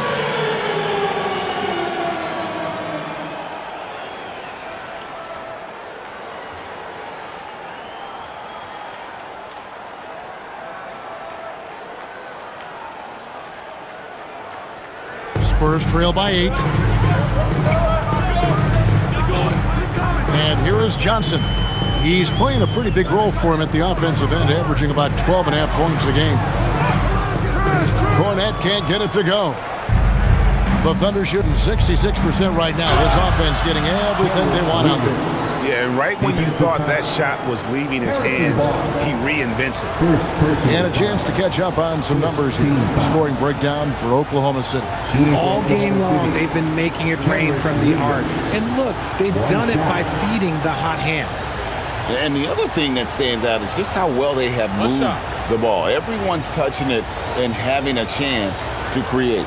Spurs trail by 8. And here is Johnson. He's playing a pretty big role for him at the offensive end, averaging about 12.5 points a game. Cornett can't get it to go. The Thunder shooting 66% right now. This offense getting everything they want out there.
Yeah, and right when you thought that shot was leaving his hands, he reinvents it.
And a chance to catch up on some numbers here. The scoring breakdown for Oklahoma City.
All game long, they've been making it rain from the arc. And look, they've done it by feeding the hot hands.
And the other thing that stands out is just how well they have moved the ball. Everyone's touching it and having a chance to create.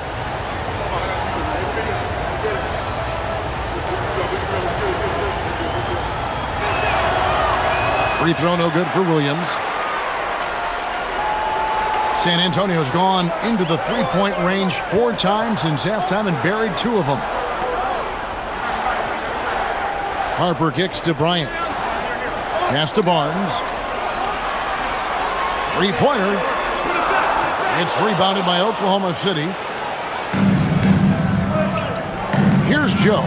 Free throw no good for Williams. San Antonio's gone into the three-point range 4 times since halftime and buried 2 of them. Harper kicks to Bryant. Pass to Barnes. Three-pointer. It's rebounded by Oklahoma City. Here's Joe.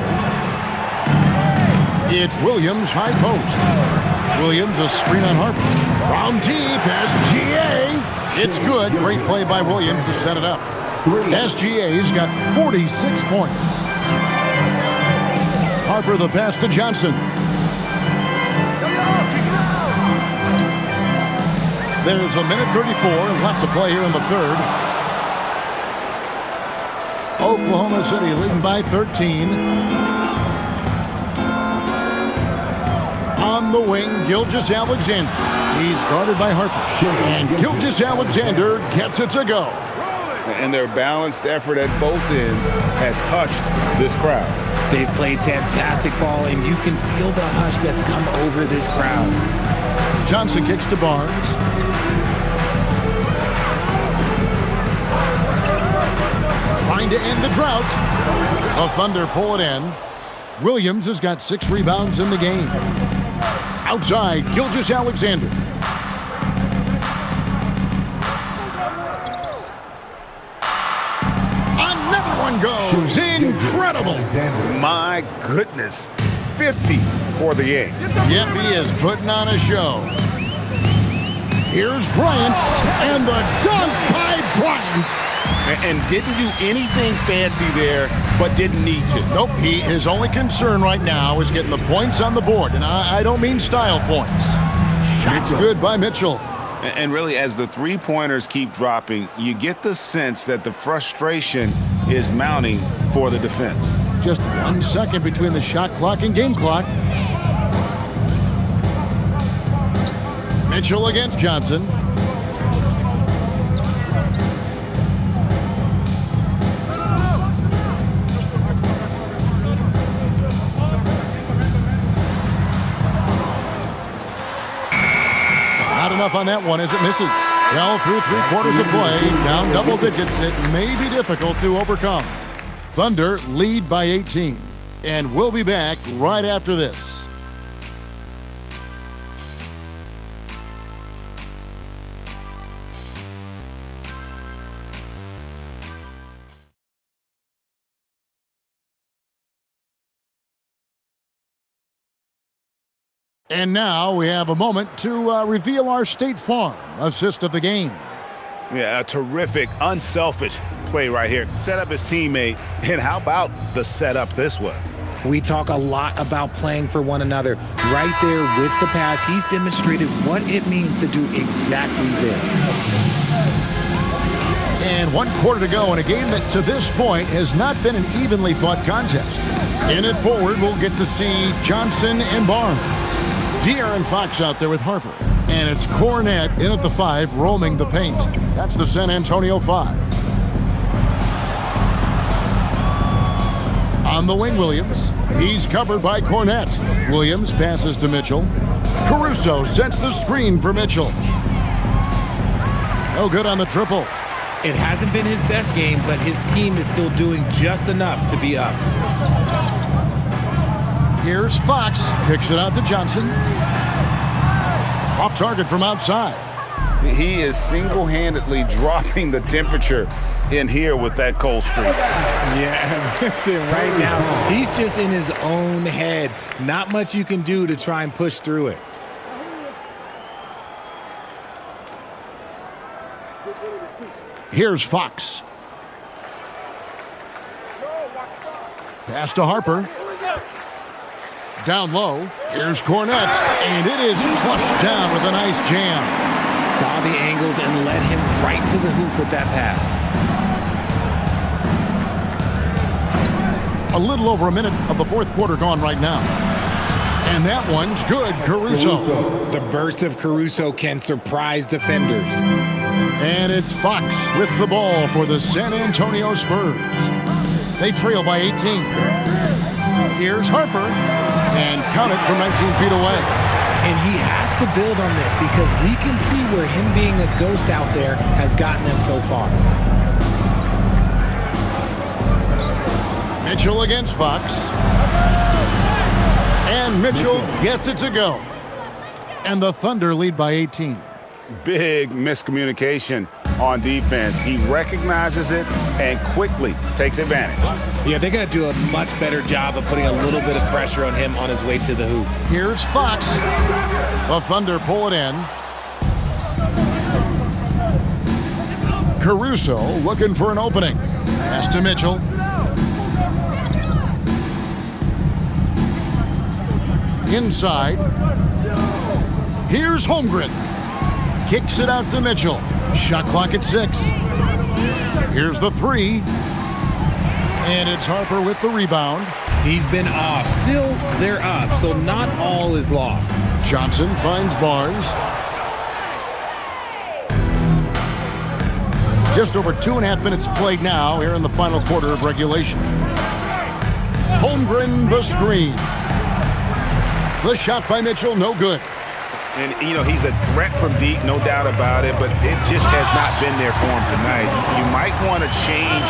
It's Williams, high post. Williams, a screen on Harper. From deep, SGA. It's good. Great play by Williams to set it up. SGA's got 46 points. Harper the pass to Johnson. There's a minute 34 left to play here in the third. Oklahoma City leading by 13. On the wing, Gilgeous-Alexander. He's guarded by Harper. And Gilgeous-Alexander gets it to go.
And their balanced effort at both ends has hushed this crowd.
They've played fantastic ball, and you can feel the hush that's come over this crowd.
Johnson kicks to Barnes. Trying to end the drought. The Thunder pull it in. Williams has got 6 rebounds in the game. Outside, Gilgeous-Alexander. Another one goes. Incredible.
My goodness. 50 for the game.
Yep, he is putting on a show. Here's Bryant, and the dunk by Bryant.
And didn't do anything fancy there, but didn't need to.
Nope, his only concern right now is getting the points on the board, and I don't mean style points. Shots good by Mitchell.
And really, as the three-pointers keep dropping, you get the sense that the frustration is mounting for the defense.
Just 1 second between the shot clock and game clock. Mitchell against Johnson. Not enough on that one as it misses. Well, through 3/4 of play, down double digits, it may be difficult to overcome. Thunder lead by 18. And we'll be back right after this. And now we have a moment to reveal our State Farm assist of the game.
Yeah, a terrific, unselfish play right here. Set up his teammate, and how about the setup this was?
We talk a lot about playing for one another. Right there with the pass, he's demonstrated what it means to do exactly this.
And 1/4 to go in a game that to this point has not been an evenly fought contest. In it forward, we'll get to see Johnson and Barnes. De'Aaron Fox out there with Harper. And it's Cornette in at the 5, roaming the paint. That's the San Antonio 5. On the wing, Williams. He's covered by Cornette. Williams passes to Mitchell. Caruso sets the screen for Mitchell. No good on the triple.
It hasn't been his best game, but his team is still doing just enough to be up.
Here's Fox. Kicks it out to Johnson. Off target from outside.
He is single-handedly dropping the temperature in here with that cold streak.
Yeah, that's it right now. He's just in his own head. Not much you can do to try and push through it.
Here's Fox. Pass to Harper. Down low. Here's Cornette. And it is flushed down with a nice jam.
Saw the angles and led him right to the hoop with that pass.
A little over a minute of the 4th quarter gone right now. And that one's good, Caruso.
The burst of Caruso can surprise defenders.
And it's Fox with the ball for the San Antonio Spurs. They trail by 18. Here's Harper. And count it from 19 feet away.
And he has to build on this because we can see where him being a ghost out there has gotten them so far.
Mitchell against Fox. And Mitchell gets it to go. And the Thunder lead by 18.
Big miscommunication on defense. He recognizes it and quickly takes advantage.
Yeah, they're going to do a much better job of putting a little bit of pressure on him on his way to the hoop.
Here's Fox. The Thunder pull it in. Caruso looking for an opening. Pass to Mitchell. Inside. Here's Holmgren. Kicks it out to Mitchell. Shot clock at 6. Here's the 3. And it's Harper with the rebound.
He's been off. Still, they're up, so not all is lost.
Johnson finds Barnes. Just over 2.5 minutes played now here in the final quarter of regulation. Holmgren the screen. The shot by Mitchell, no good.
And, he's a threat from deep, no doubt about it, but it just has not been there for him tonight. You might want to change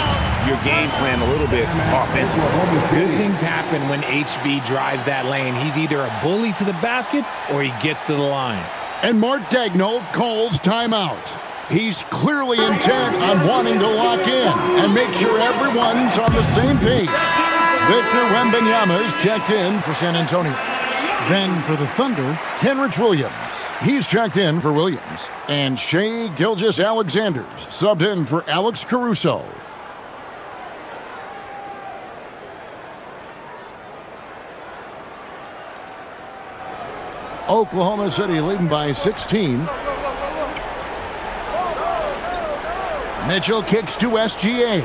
your game plan a little bit offensively.
Good things happen when HB drives that lane. He's either a bully to the basket or he gets to the line.
And Mark Daigneault calls timeout. He's clearly intent on wanting to lock in and make sure everyone's on the same page. Victor Wembanyama is checked in for San Antonio. Then for the Thunder, Kenrich Williams. He's checked in for Williams. And Shai Gilgeous-Alexander subbed in for Alex Caruso. Oklahoma City leading by 16. Mitchell kicks to SGA.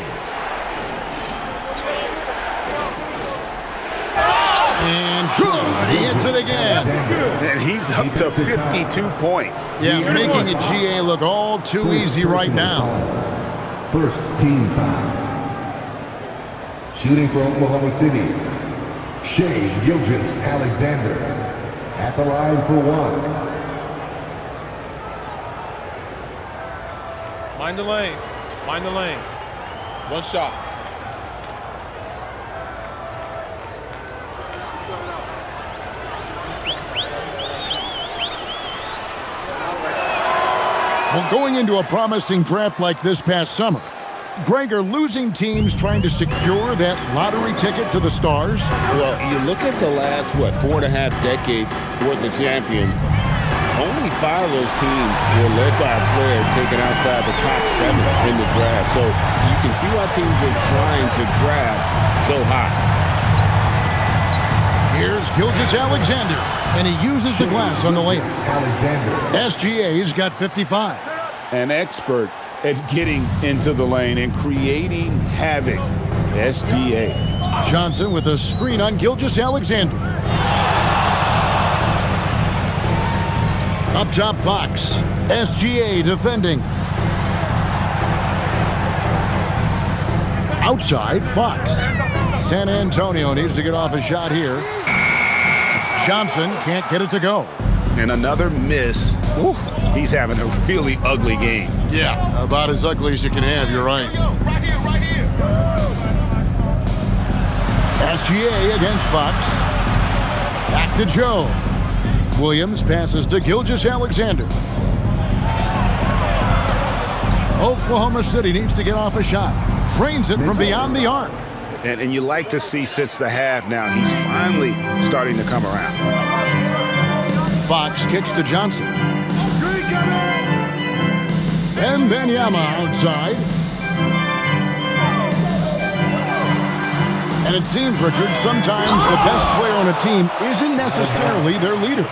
And good. He hits it again.
And he's up to 52 points.
Yeah, making a GA look all too easy right now.
First team foul. Shooting for Oklahoma City, Shai Gilgeous-Alexander. At the line for 1.
Mind the lanes. Mind the lanes. One shot.
Well, going into a promising draft like this past summer, Greg, are losing teams trying to secure that lottery ticket to the stars?
Well, you look at the last, 4.5 decades worth of champions, only 5 of those teams were led by a player taken outside the top 7 in the draft. So you can see why teams are trying to draft so high.
Here's Gilgeous-Alexander, and he uses the glass on the layup. SGA's got 55.
An expert at getting into the lane and creating havoc. SGA.
Johnson with a screen on Gilgeous-Alexander. Up top, Fox. SGA defending. Outside, Fox. San Antonio needs to get off a shot here. Johnson can't get it to go.
And another miss. Oof. He's having a really ugly game.
Yeah, about as ugly as you can have, you're right.
Right here.
SGA against Fox. Back to Joe. Williams passes to Gilgeous-Alexander. Oklahoma City needs to get off a shot. Trains it from beyond the arc.
And you like to see since the half now, he's finally starting to come around.
Fox kicks to Johnson. And Wembanyama outside. And it seems, Richard, sometimes the best player on a team isn't necessarily their leader.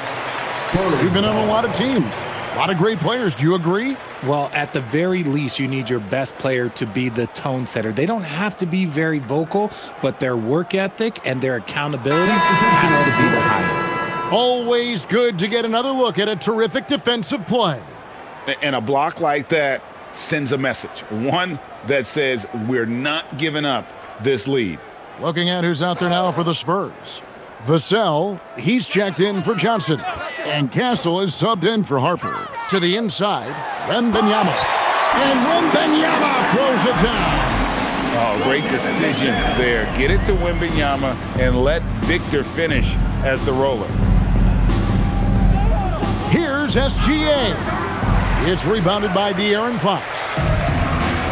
You've been on a lot of teams. A lot of great players. Do you agree?
Well, at the very least, you need your best player to be the tone setter. They don't have to be very vocal, but their work ethic and their accountability has to be the highest.
Always good to get another look at a terrific defensive play.
And a block like that sends a message. One that says we're not giving up this lead.
Looking at who's out there now for the Spurs. Vassell, he's checked in for Johnson. And Castle is subbed in for Harper. To the inside, Wembanyama. And Wembanyama throws it down.
Oh, great decision there. Get it to Wembanyama and let Victor finish as the roller.
Here's SGA. It's rebounded by De'Aaron Fox.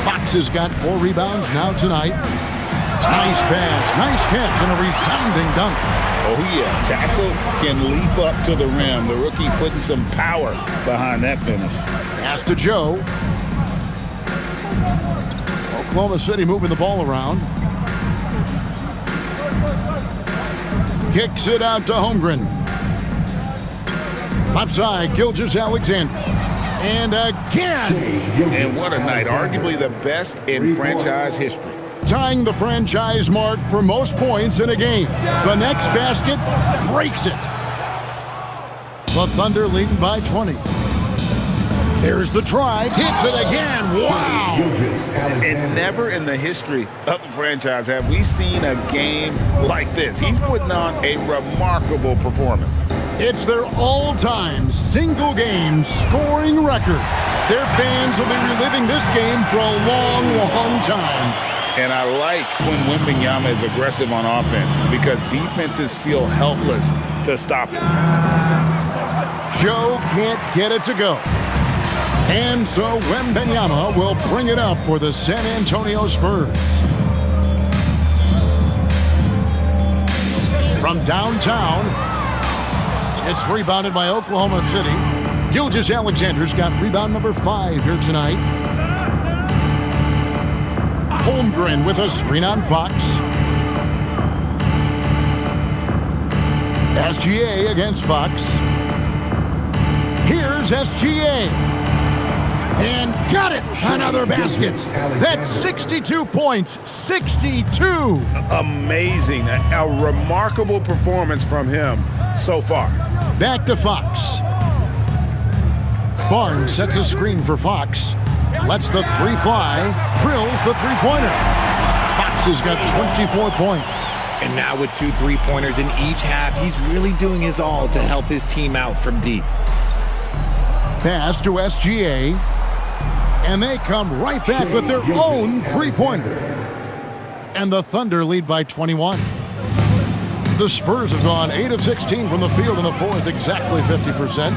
Fox has got 4 rebounds now tonight. Nice pass, nice catch, and a resounding dunk.
Oh, yeah. Castle can leap up to the rim. The rookie putting some power behind that finish.
Pass to Joe. Oklahoma City moving the ball around. Kicks it out to Holmgren. Left side, Gilgeous-Alexander. And again.
And what a night. Arguably the best in franchise history.
Tying the franchise mark for most points in a game. The next basket breaks it. The Thunder leading by 20. There's the drive. Hits it again. Wow.
And never in the history of the franchise have we seen a game like this. He's putting on a remarkable performance.
It's their all-time single-game scoring record. Their fans will be reliving this game for a long, long time.
And I like when Wembanyama is aggressive on offense because defenses feel helpless to stop it.
Joe can't get it to go. And so Wembanyama will bring it up for the San Antonio Spurs. From downtown, it's rebounded by Oklahoma City. Gilgeous-Alexander's got rebound number 5 here tonight. Holmgren with a screen on Fox. SGA against Fox. Here's SGA. And got it! Another basket. That's 62 points. 62!
Amazing. A remarkable performance from him so far.
Back to Fox. Barnes sets a screen for Fox. Lets the 3 fly. Drills the 3-pointer. Fox has got 24 points.
And now with 2 3-pointers in each half, he's really doing his all to help his team out from deep.
Pass to SGA. And they come right back with their own 3-pointer. And the Thunder lead by 21. The Spurs have gone 8 of 16 from the field in the fourth, exactly 50%.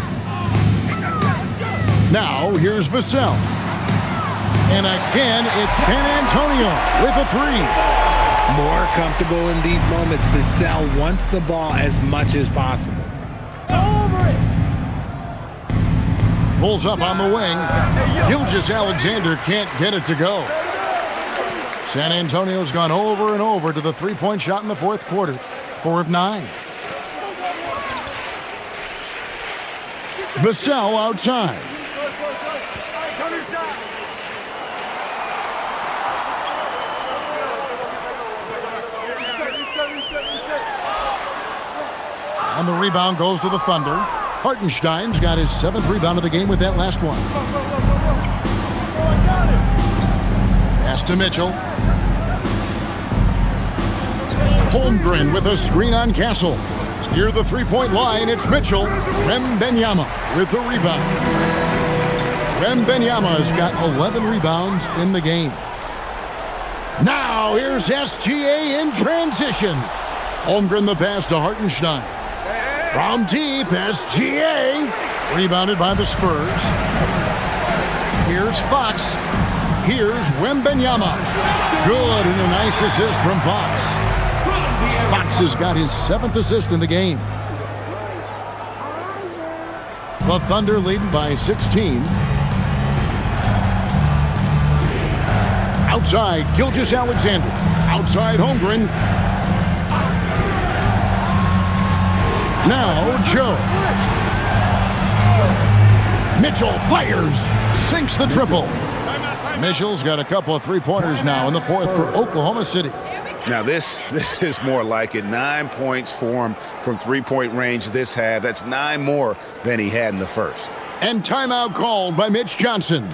Now, here's Vassell. And again, it's San Antonio with a 3.
More comfortable in these moments. Vassell wants the ball as much as possible.
Pulls up on the wing. Gilgeous-Alexander can't get it to go. San Antonio's gone over and over to the 3-point shot in the fourth quarter. 4 of 9. Vassell outside. And the rebound goes to the Thunder. Hartenstein's got his 7th rebound of the game with that last one. Pass to Mitchell. Holmgren with a screen on Castle. Near the 3-point line, it's Mitchell. Wembanyama with the rebound. Wembanyama's got 11 rebounds in the game. Now here's SGA in transition. Holmgren the pass to Hartenstein. From deep, SGA. Rebounded by the Spurs. Here's Fox. Here's Wembanyama. Good, and a nice assist from Fox. Fox has got his 7th assist in the game. The Thunder leading by 16. Outside, Gilgeous-Alexander. Outside, Holmgren. Now, Joe. Mitchell fires. Sinks the triple. Mitchell's got a couple of 3-pointers now in the fourth for Oklahoma City.
Now, this is more like it. 9 points for him from 3-point range this half. That's 9 more than he had in the first.
And timeout called by Mitch Johnson.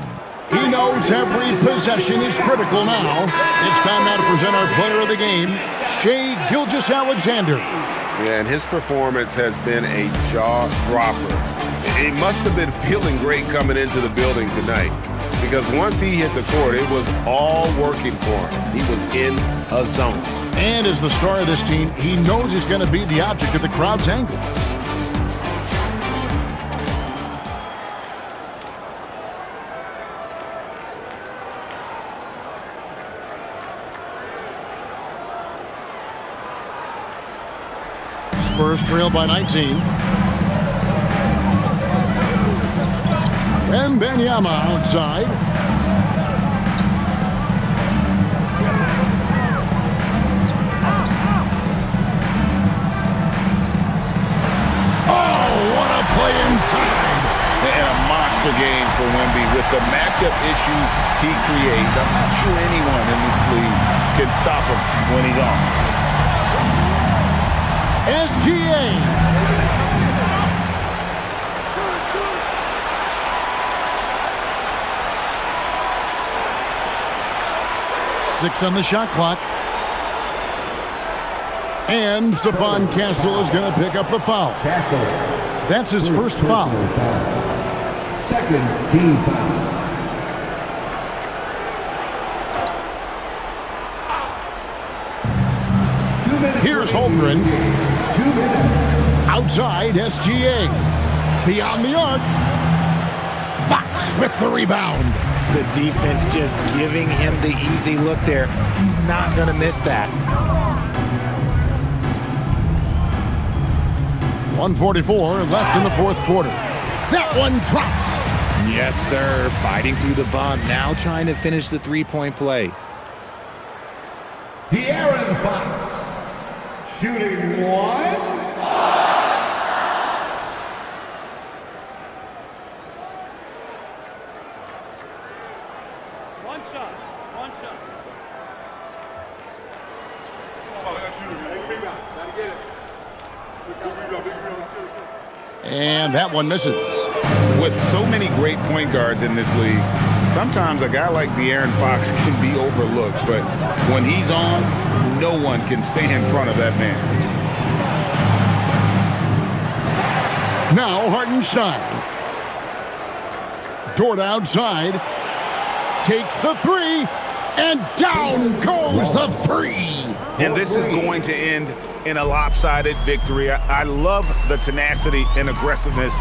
He knows every possession is critical now. It's time now to present our player of the game, Shai Gilgeous-Alexander.
Yeah, and his performance has been a jaw-dropper. He must have been feeling great coming into the building tonight because once he hit the court, it was all working for him. He was in a zone.
And as the star of this team, he knows he's going to be the object of the crowd's anger. Spurs trail by 19. And Benyama outside. Oh, what a play inside.
And a monster game for Wemby with the matchup issues he creates. I'm not sure anyone in this league can stop him when he's on.
SGA. Six on the shot clock. And Stephon Castle is going to pick up the foul. That's his first foul.
Second team foul.
Here's Holmgren.
2 minutes.
Outside SGA. Beyond the arc. Fox with the rebound.
The defense just giving him the easy look there. He's not going to miss that.
1:44 left in the fourth quarter. That one drops.
Yes, sir. Fighting through the bump. Now trying to finish the three-point play.
De'Aaron Fox. Shooting one.
One shot.
And that one misses.
With so many great point guards in this league, sometimes a guy like De'Aaron Fox can be overlooked, but when he's on, no one can stay in front of that man.
Now Hartenstein. Dort outside. Takes the three. And down goes the three.
And this is going to end in a lopsided victory. I love the tenacity and aggressiveness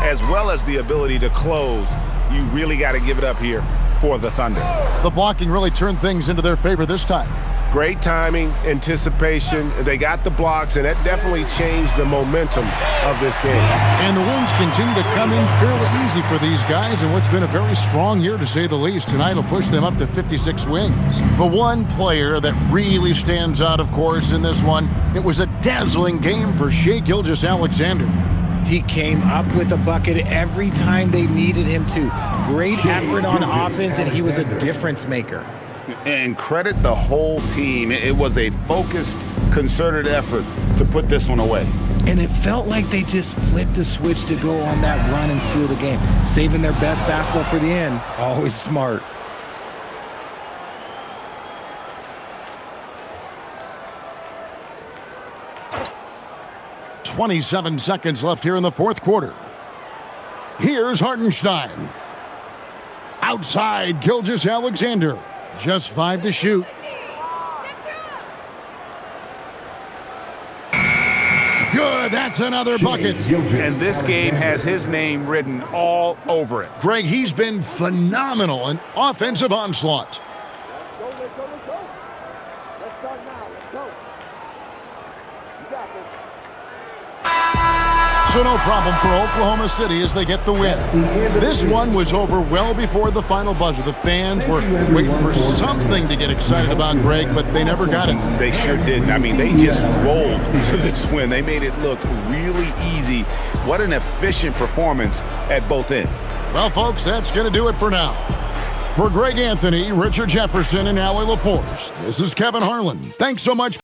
as well as the ability to close. You really got to give it up here for the Thunder.
The blocking really turned things into their favor this time.
Great timing, anticipation. They got the blocks, and that definitely changed the momentum of this game.
And the wins continue to come in fairly easy for these guys in what's been a very strong year, to say the least. Tonight will push them up to 56 wins. The one player that really stands out, of course, in this one, it was a dazzling game for Shai Gilgeous-Alexander.
He came up with a bucket every time they needed him to. Great effort on offense, and he was a difference maker.
And credit the whole team. It was a focused, concerted effort to put this one away.
And it felt like they just flipped the switch to go on that run and seal the game. Saving their best basketball for the end. Always smart.
.27 seconds left here in the fourth quarter. Here's Hartenstein. Outside, Gilgeous-Alexander. Just 5 to shoot. Good, that's another bucket.
And this game has his name written all over it.
Greg, he's been phenomenal in offensive onslaught. So no problem for Oklahoma City as they get the win. This one was over well before the final buzzer. The fans were waiting for something to get excited about, Greg, but they never got it.
They sure didn't. I mean, they just rolled to this win. They made it look really easy. What an efficient performance at both ends.
Well, folks, that's going to do it for now. For Greg Anthony, Richard Jefferson, and Allie LaForce, this is Kevin Harlan. Thanks so much.